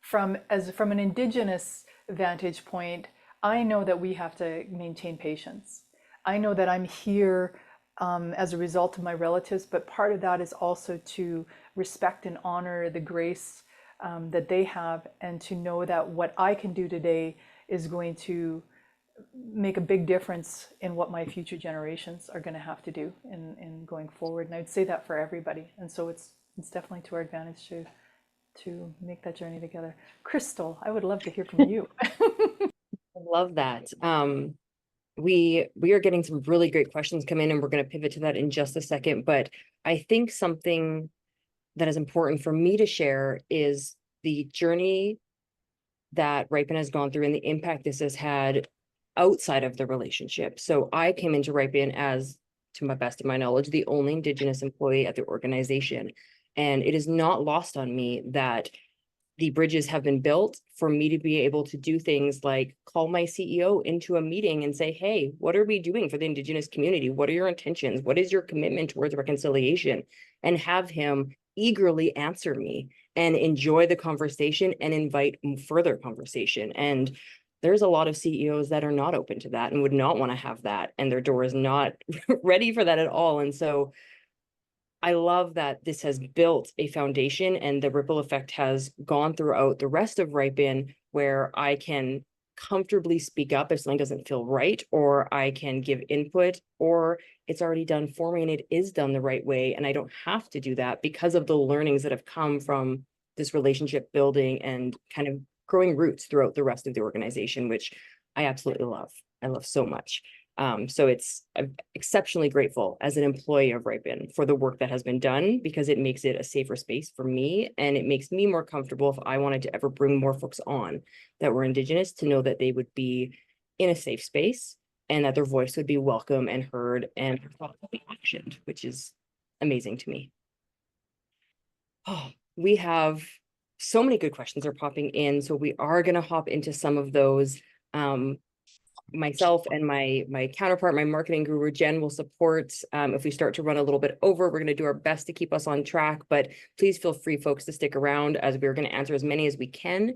from an Indigenous vantage point, I know that we have to maintain patience. I know that I'm here as a result of my relatives, but part of that is also to respect and honor the grace that they have, and to know that what I can do today is going to make a big difference in what my future generations are going to have to do in going forward. And I'd say that for everybody. And so it's definitely to our advantage to make that journey together. Crystal, I would love to hear from you. I love that. We are getting some really great questions come in, and we're going to pivot to that in just a second. But I think something that is important for me to share is the journey that Riipen has gone through and the impact this has had outside of the relationship. So I came into Riipen as, to my best of my knowledge, the only Indigenous employee at the organization. And it is not lost on me that the bridges have been built for me to be able to do things like call my CEO into a meeting and say, hey, what are we doing for the Indigenous community? What are your intentions? What is your commitment towards reconciliation? And have him eagerly answer me and enjoy the conversation and invite further conversation. And there's a lot of CEOs that are not open to that and would not want to have that, and their door is not ready for that at all. And so I love that this has built a foundation, and the ripple effect has gone throughout the rest of Riipen, where I can comfortably speak up if something doesn't feel right, or I can give input, or it's already done for me and it is done the right way. And I don't have to do that because of the learnings that have come from this relationship building and kind of growing roots throughout the rest of the organization, which I absolutely love. I love so much. So I'm exceptionally grateful as an employee of Riipen for the work that has been done, because it makes it a safer space for me, and it makes me more comfortable if I wanted to ever bring more folks on that were Indigenous, to know that they would be in a safe space and that their voice would be welcome and heard and their thoughts would be actioned, which is amazing to me. Oh, we have so many good questions are popping in, so we are going to hop into some of those. myself and my counterpart, my marketing guru, Jen, will support. If we start to run a little bit over, we're going to do our best to keep us on track, but please feel free, folks, to stick around as we're going to answer as many as we can.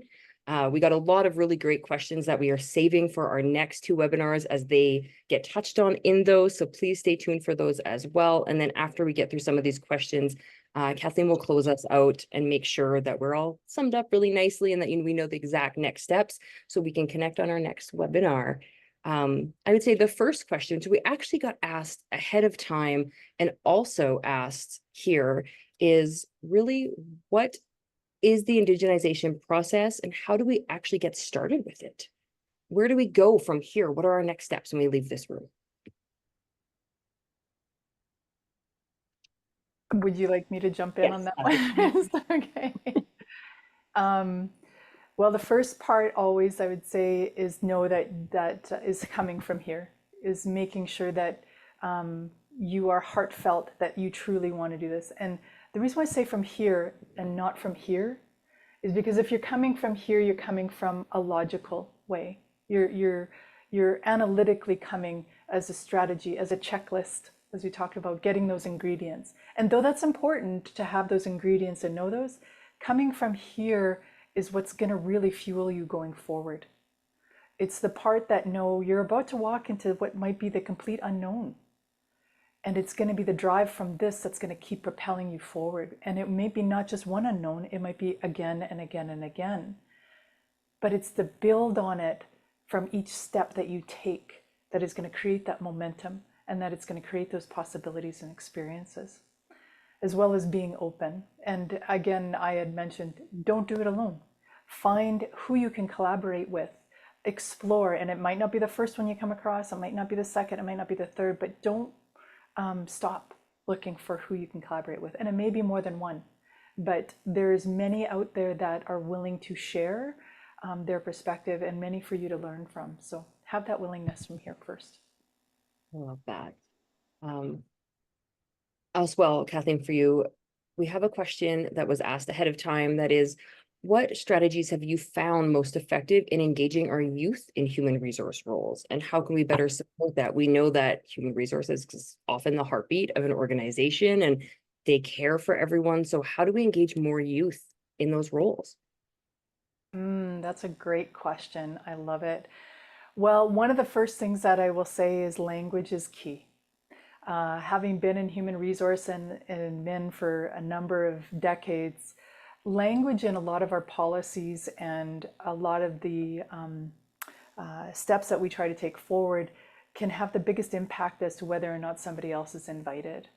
We got a lot of really great questions that we are saving for our next two webinars as they get touched on in those. So please stay tuned for those as well. And then after we get through some of these questions, Kathaleen will close us out and make sure that we're all summed up really nicely and that we know the exact next steps so we can connect on our next webinar. I would say the first question, so we actually got asked ahead of time and also asked here is really what is the indigenization process and how do we actually get started with it? Where do we go from here? What are our next steps when we leave this room? Would you like me to jump in on that one? Okay. Well, the first part always I would say is know that is coming from here, is making sure that you are heartfelt, that you truly want to do this. And the reason why I say from here and not from here is because if you're coming from here, you're coming from a logical way. You're analytically coming as a strategy, as a checklist, as we talked about, getting those ingredients. And though that's important to have those ingredients and know those, coming from here is what's going to really fuel you going forward. It's the part that you're about to walk into what might be the complete unknown. And it's going to be the drive from this that's going to keep propelling you forward. And it may be not just one unknown, it might be again and again and again. But it's the build on it from each step that you take that is going to create that momentum and that it's going to create those possibilities and experiences, as well as being open. And again, I had mentioned, don't do it alone. Find who you can collaborate with, explore, and it might not be the first one you come across, it might not be the second, it might not be the third, but don't stop looking for who you can collaborate with. And it may be more than one, but there's many out there that are willing to share their perspective and many for you to learn from. So have that willingness from here first. I love that. As well, Kathaleen, for you, we have a question that was asked ahead of time that is, what strategies have you found most effective in engaging our youth in human resource roles? And how can we better support that? We know that human resources is often the heartbeat of an organization and they care for everyone. So how do we engage more youth in those roles? That's a great question. I love it. Well, one of the first things that I will say is language is key. Having been in human resource and MIN for a number of decades, language in a lot of our policies and a lot of the steps that we try to take forward can have the biggest impact as to whether or not somebody else is invited.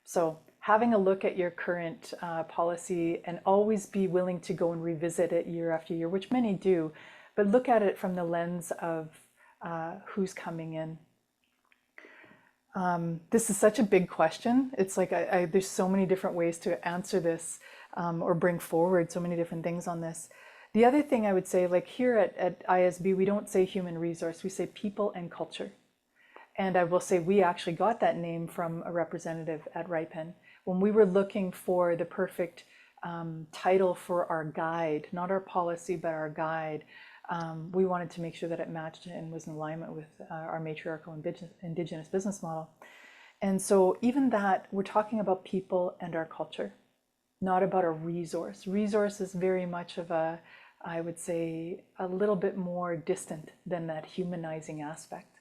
So having a look at your current policy and always be willing to go and revisit it year after year, which many do, but look at it from the lens of who's coming in. This is such a big question. It's like there's so many different ways to answer this or bring forward so many different things on this. The other thing I would say, like here at IISB, we don't say human resource, we say people and culture. And I will say we actually got that name from a representative at Riipen. When we were looking for the perfect title for our guide, not our policy, but our guide, we wanted to make sure that it matched and was in alignment with our matriarchal indigenous business model. And so even that, we're talking about people and our culture, not about a resource. Resource is very much of a, I would say, a little bit more distant than that humanizing aspect.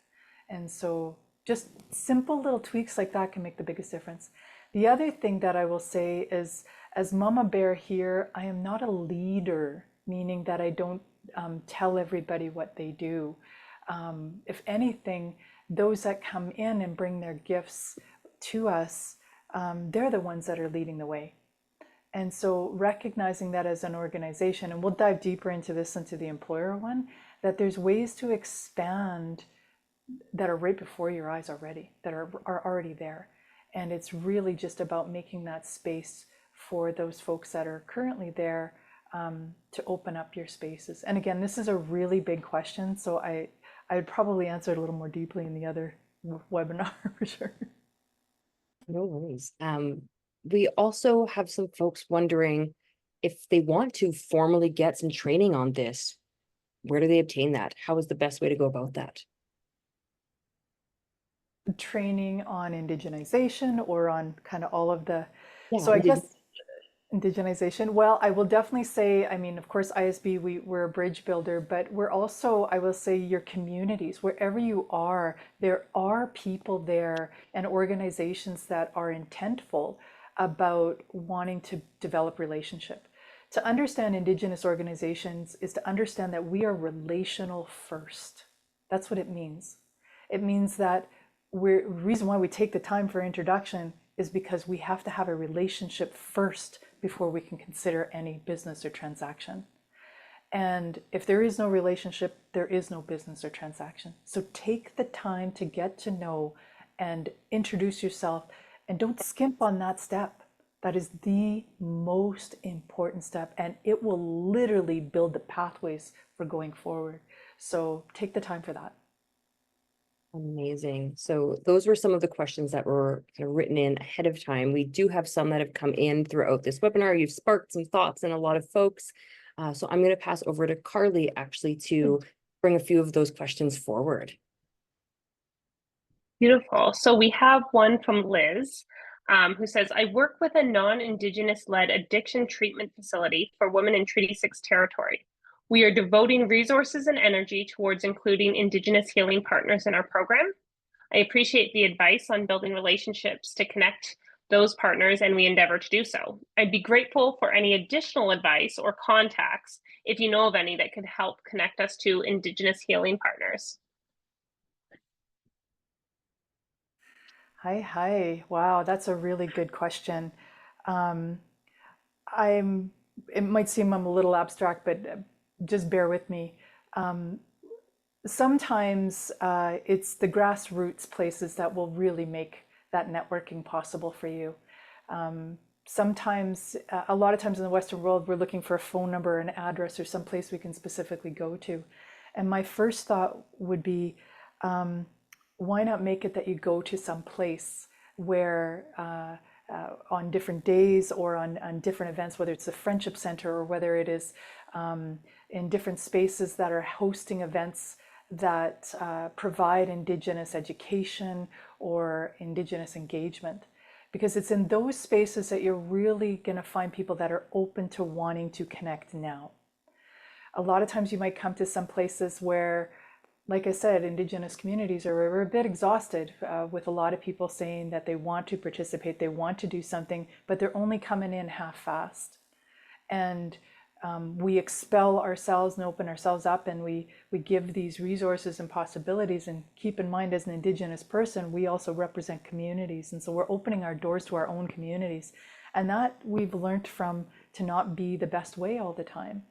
And so just simple little tweaks like that can make the biggest difference. The other thing that I will say is, as Mama Bear here, I am not a leader, meaning that I don't tell everybody what they do. If anything, those that come in and bring their gifts to us, they're the ones that are leading the way. And so recognizing that as an organization, and we'll dive deeper into this, into the employer one, that there's ways to expand that are right before your eyes already, that are already there. And it's really just about making that space for those folks that are currently there to open up your spaces. And again, this is a really big question, so I would probably answer it a little more deeply in the other webinar for sure. No worries. We also have some folks wondering if they want to formally get some training on this, where do they obtain that? How is the best way to go about that? training on indigenization or on kind of all of the, Yeah, so I guess indigenization. Well, I will definitely say, I mean, of course, ISB, we're a bridge builder, but we're also, I will say, your communities, wherever you are, there are people there and organizations that are intentful about wanting to develop relationship. To understand Indigenous organizations is to understand that we are relational first. That's what it means. It means that the reason why we take the time for introduction is because we have to have a relationship first before we can consider any business or transaction. And if there is no relationship, there is no business or transaction. So take the time to get to know and introduce yourself, and don't skimp on that step. That is the most important step, and it will literally build the pathways for going forward. So take the time for that. Amazing. So those were some of the questions that were kind of written in ahead of time. We do have some that have come in throughout this webinar. You've sparked some thoughts in a lot of folks. So I'm going to pass over to Carly actually to bring a few of those questions forward. Beautiful. So we have one from Liz, who says, I work with a non-Indigenous led addiction treatment facility for women in Treaty 6 territory. We are devoting resources and energy towards including Indigenous healing partners in our program. I appreciate the advice on building relationships to connect those partners, and we endeavor to do so. I'd be grateful for any additional advice or contacts, if you know of any, that could help connect us to Indigenous healing partners. Hi. Wow, that's a really good question. It might seem I'm a little abstract, but just bear with me. Sometimes it's the grassroots places that will really make that networking possible for you. Sometimes, a lot of times in the Western world, we're looking for a phone number, an address, or some place we can specifically go to. And my first thought would be, why not make it that you go to some place where on different days or on different events, whether it's the Friendship Center or whether it is in different spaces that are hosting events that provide Indigenous education or Indigenous engagement. Because it's in those spaces that you're really going to find people that are open to wanting to connect now. A lot of times you might come to some places where, like I said, Indigenous communities are a bit exhausted with a lot of people saying that they want to participate, they want to do something, but they're only coming in half-fast. And we expel ourselves and open ourselves up, and we give these resources and possibilities. And keep in mind, as an Indigenous person, we also represent communities. And so we're opening our doors to our own communities. And that we've learned from to not be the best way all the time,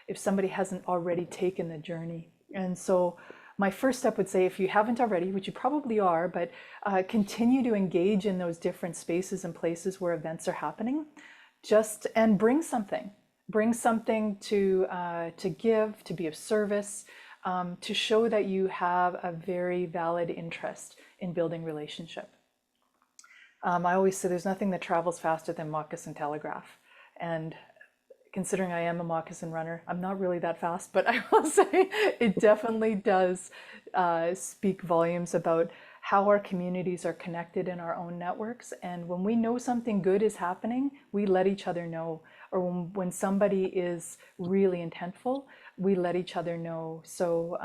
if somebody hasn't already taken the journey. And so my first step would say, if you haven't already, which you probably are, but continue to engage in those different spaces and places where events are happening, and bring something. Bring something to give, to be of service, to show that you have a very valid interest in building relationship. I always say there's nothing that travels faster than moccasin telegraph. And considering I am a moccasin runner, I'm not really that fast, but I will say it definitely does speak volumes about how our communities are connected in our own networks. And when we know something good is happening, we let each other know. Or when somebody is really intentful, we let each other know. So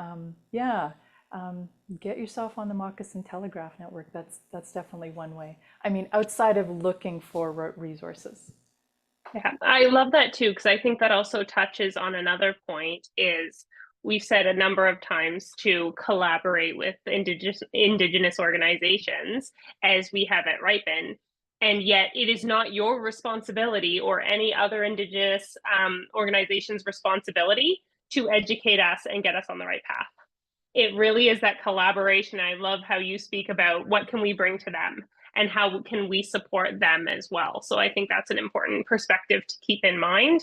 get yourself on the Moccasin Telegraph Network. That's definitely one way. I mean, outside of looking for resources. Yeah, I love that too, because I think that also touches on another point is we've said a number of times to collaborate with Indigenous organizations, as we have at Riipen. And yet it is not your responsibility or any other Indigenous organization's responsibility to educate us and get us on the right path. It really is that collaboration. I love how you speak about what can we bring to them and how can we support them as well. So I think that's an important perspective to keep in mind.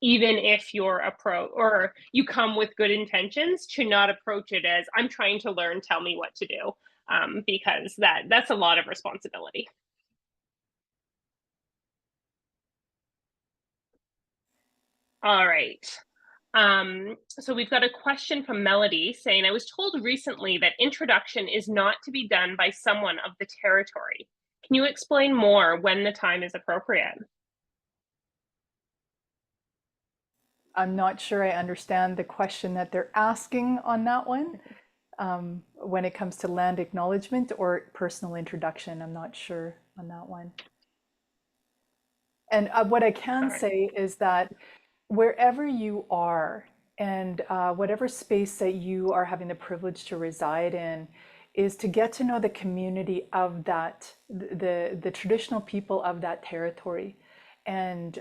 Even if your approach or you come with good intentions, to not approach it as I'm trying to learn, tell me what to do, because that's a lot of responsibility. All right. So we've got a question from Melody saying, I was told recently that introduction is not to be done by someone of the territory. Can you explain more when the time is appropriate? I'm not sure I understand the question that they're asking on that one. When it comes to land acknowledgement or personal introduction, I'm not sure on that one. And what I can say is that wherever you are and whatever space that you are having the privilege to reside in, is to get to know the community of that, the traditional people of that territory, and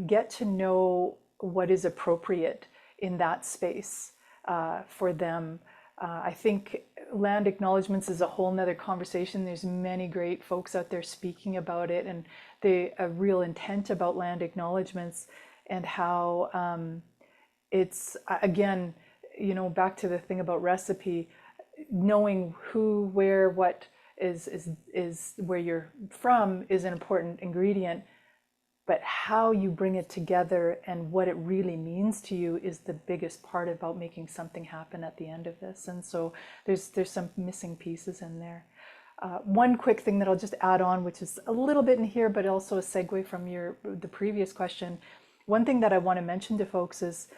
get to know what is appropriate in that space for them. I think land acknowledgements is a whole nother conversation. There's many great folks out there speaking about it, and a real intent about land acknowledgements, and how it's, again, you know, back to the thing about recipe, knowing who, where, what is where you're from is an important ingredient, but how you bring it together and what it really means to you is the biggest part about making something happen at the end of this. And so there's some missing pieces in there. One quick thing that I'll just add on, which is a little bit in here, but also a segue from the previous question. One thing that I want to mention to folks is,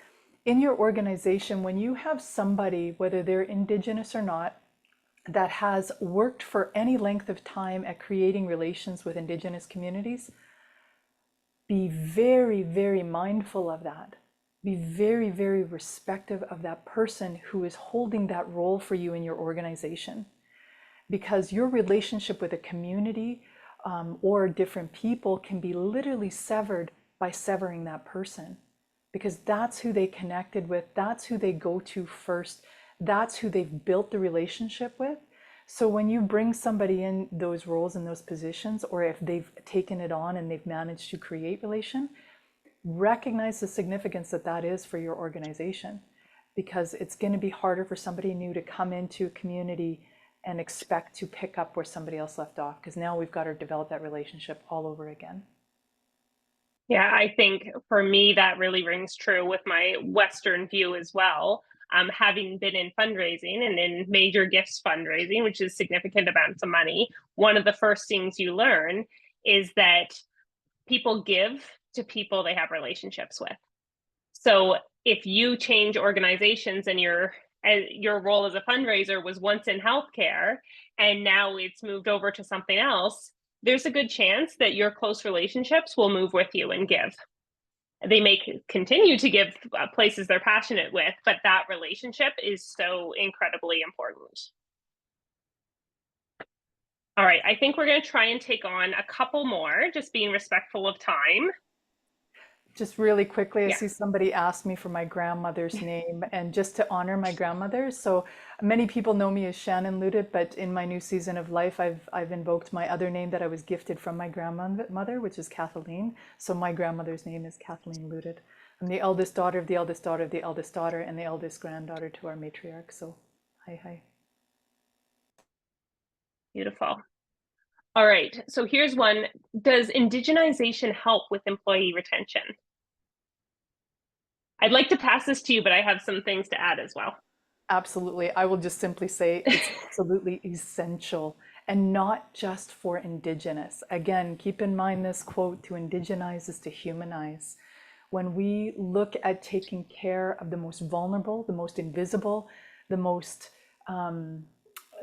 in your organization, when you have somebody, whether they're Indigenous or not, that has worked for any length of time at creating relations with Indigenous communities, be very, very mindful of that. Be very, very respectful of that person who is holding that role for you in your organization. Because your relationship with a community or different people can be literally severed by severing that person. Because that's who they connected with, that's who they go to first, that's who they've built the relationship with. So when you bring somebody in those roles and those positions, or if they've taken it on and they've managed to create relation, recognize the significance that that is for your organization, because it's going to be harder for somebody new to come into a community and expect to pick up where somebody else left off, because now we've got to develop that relationship all over again. Yeah, I think for me, that really rings true with my Western view as well. Having been in fundraising and in major gifts fundraising, which is significant amounts of money, one of the first things you learn is that people give to people they have relationships with. So if you change organizations and your role as a fundraiser was once in healthcare and now it's moved over to something else, there's a good chance that your close relationships will move with you and give. They may continue to give places they're passionate with, but that relationship is so incredibly important. All right, I think we're going to try and take on a couple more, just being respectful of time. Just really quickly, I see somebody asked me for my grandmother's name, and just to honor my grandmother. So many people know me as Shannon Loutitt, but in my new season of life, I've invoked my other name that I was gifted from my grandmother, which is Kathaleen. So my grandmother's name is Kathaleen Loutitt. I'm the eldest daughter of the eldest daughter of the eldest daughter, and the eldest granddaughter to our matriarch. So hi. Beautiful. All right, so here's one. Does indigenization help with employee retention? I'd like to pass this to you, but I have some things to add as well. Absolutely. I will just simply say it's absolutely essential, and not just for Indigenous. Again, keep in mind this quote, to indigenize is to humanize. When we look at taking care of the most vulnerable, the most invisible, the most, the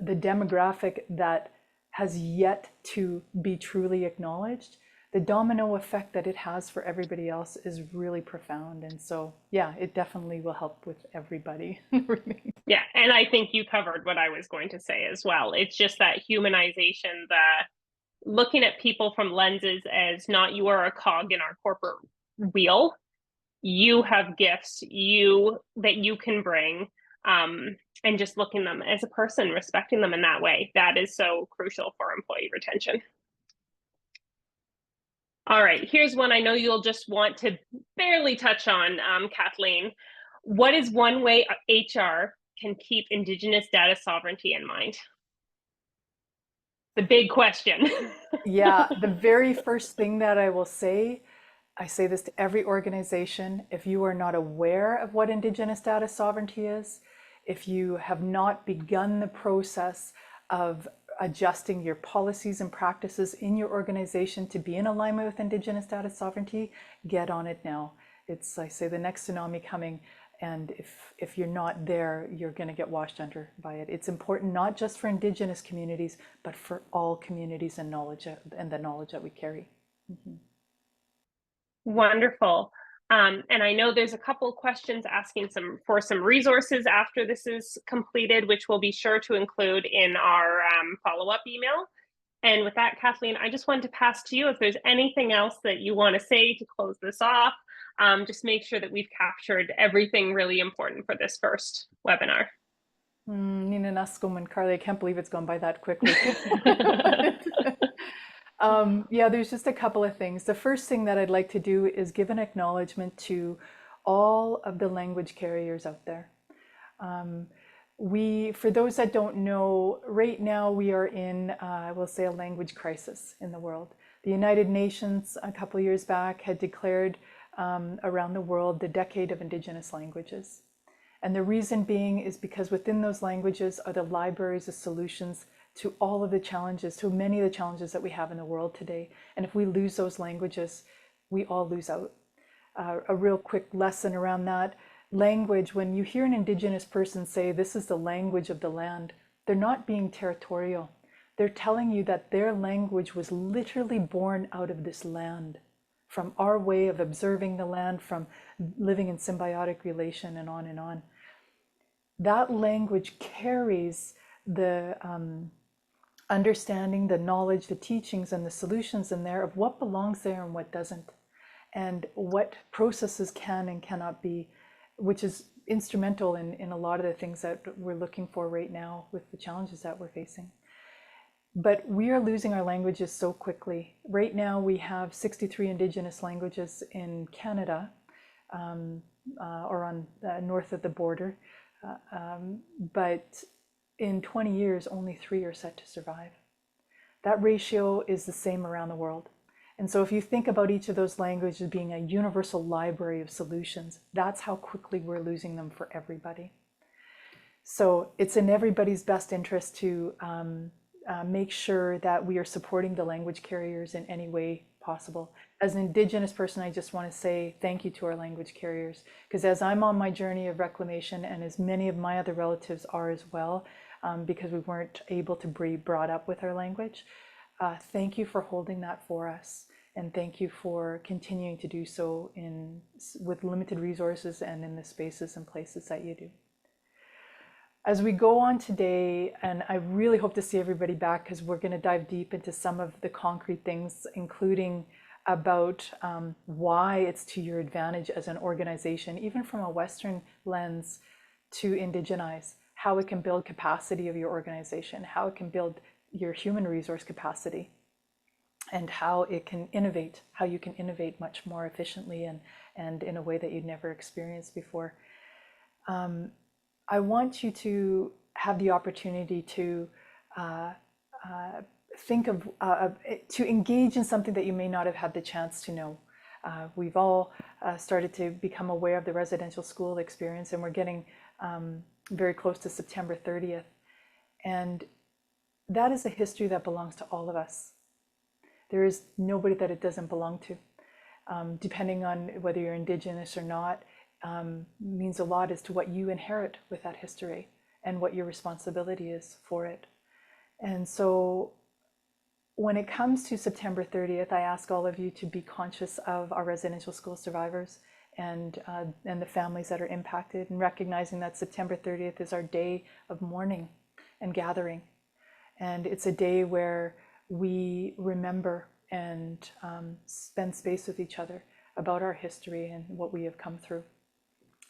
demographic that has yet to be truly acknowledged, the domino effect that it has for everybody else is really profound. And so, yeah, it definitely will help with everybody. Yeah, and I think you covered what I was going to say as well. It's just that humanization, the looking at people from lenses as not you are a cog in our corporate wheel. You have gifts that you can bring, and just looking them as a person, respecting them in that way. That is so crucial for employee retention. All right, here's one I know you'll just want to barely touch on, Kathaleen. What is one way HR can keep Indigenous data sovereignty in mind? The big question. Yeah, the very first thing that I will say I say this to every organization. If you are not aware of what Indigenous data sovereignty is, if you have not begun the process of adjusting your policies and practices in your organization to be in alignment with Indigenous data sovereignty, get on it now. It's, I say, the next tsunami coming. And if you're not there, you're going to get washed under by it. It's important not just for Indigenous communities, but for all communities and knowledge and the knowledge that we carry. Mm-hmm. Wonderful. And I know there's a couple of questions asking for some resources after this is completed, which we'll be sure to include in our follow-up email. And with that, Kathaleen, I just wanted to pass to you if there's anything else that you want to say to close this off. Just make sure that we've captured everything really important for this first webinar. Nina Naskum and Carly, I can't believe it's gone by that quickly. Yeah, there's just a couple of things. The first thing that I'd like to do is give an acknowledgement to all of the language carriers out there. For those that don't know, right now we are in, I will say, a language crisis in the world. The United Nations a couple of years back had declared around the world the Decade of Indigenous Languages. And the reason being is because within those languages are the libraries of solutions to all of the challenges, to many of the challenges that we have in the world today. And if we lose those languages, we all lose out. A real quick lesson around that. Language, when you hear an Indigenous person say, this is the language of the land, they're not being territorial. They're telling you that their language was literally born out of this land, from our way of observing the land, from living in symbiotic relation, and on and on. That language carries the understanding, the knowledge, the teachings, and the solutions in there of what belongs there and what doesn't, and what processes can and cannot be, which is instrumental in a lot of the things that we're looking for right now with the challenges that we're facing. But we are losing our languages so quickly. Right now we have 63 Indigenous languages in Canada, or on north of the border, but in 20 years, only 3 are set to survive. That ratio is the same around the world. And so if you think about each of those languages being a universal library of solutions, that's how quickly we're losing them for everybody. So it's in everybody's best interest to make sure that we are supporting the language carriers in any way possible. As an Indigenous person, I just want to say thank you to our language carriers, because as I'm on my journey of reclamation, and as many of my other relatives are as well, because we weren't able to be brought up with our language, thank you for holding that for us, and thank you for continuing to do so with limited resources and in the spaces and places that you do. As we go on today, and I really hope to see everybody back, because we're going to dive deep into some of the concrete things, including about why it's to your advantage as an organization, even from a Western lens, to indigenize, how it can build capacity of your organization, how it can build your human resource capacity, and how it can innovate, how you can innovate much more efficiently and in a way that you'd never experienced before. I want you to have the opportunity to think of, to engage in something that you may not have had the chance to know. We've all started to become aware of the residential school experience, and we're getting very close to September 30th. And that is a history that belongs to all of us. There is nobody that it doesn't belong to. Depending on whether you're Indigenous or not, means a lot as to what you inherit with that history and what your responsibility is for it. And so when it comes to September 30th, I ask all of you to be conscious of our residential school survivors and the families that are impacted, and recognizing that September 30th is our day of mourning and gathering. And it's a day where we remember and spend space with each other about our history and what we have come through.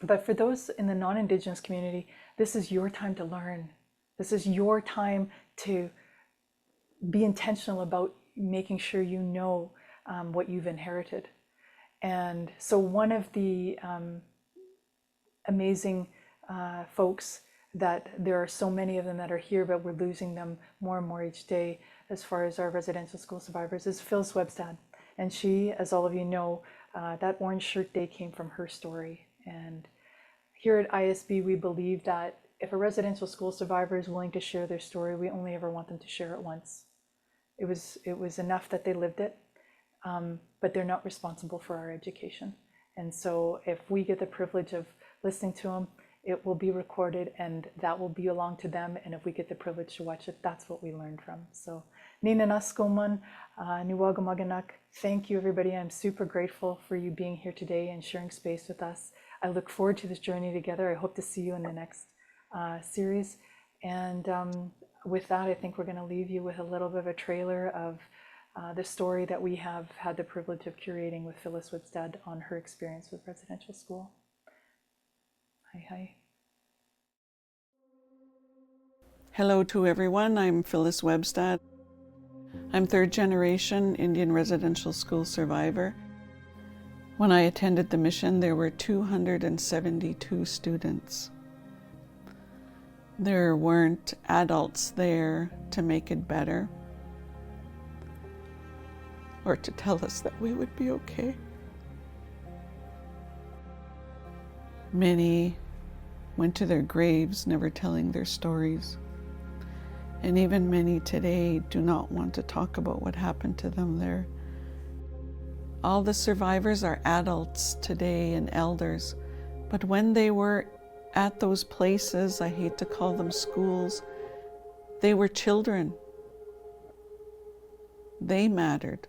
But for those in the non-Indigenous community, this is your time to learn. This is your time to be intentional about making sure you know what you've inherited. And so one of the amazing folks, that there are so many of them that are here, but we're losing them more and more each day as far as our residential school survivors, is Phil Swebstad. And she, as all of you know, That Orange Shirt Day came from her story. And here at IISB, we believe that if a residential school survivor is willing to share their story, we only ever want them to share it once. It was enough that they lived it, but they're not responsible for our education. And so if we get the privilege of listening to them, it will be recorded and that will belong to them. And if we get the privilege to watch it, that's what we learned from. So Nina Naskuman, Niwagamaganak, thank you everybody. I'm super grateful for you being here today and sharing space with us. I look forward to this journey together. I hope to see you in the next series. And with that, I think we're going to leave you with a little bit of a trailer of the story that we have had the privilege of curating with Phyllis Webstad on her experience with residential school. Hi, hi. Hello to everyone. I'm Phyllis Webstad. I'm third generation Indian residential school survivor. When I attended the mission, there were 272 students. There weren't adults there to make it better or to tell us that we would be okay. Many went to their graves never telling their stories. And even many today do not want to talk about what happened to them there. All the survivors are adults today and elders, but when they were at those places, I hate to call them schools, they were children. They mattered.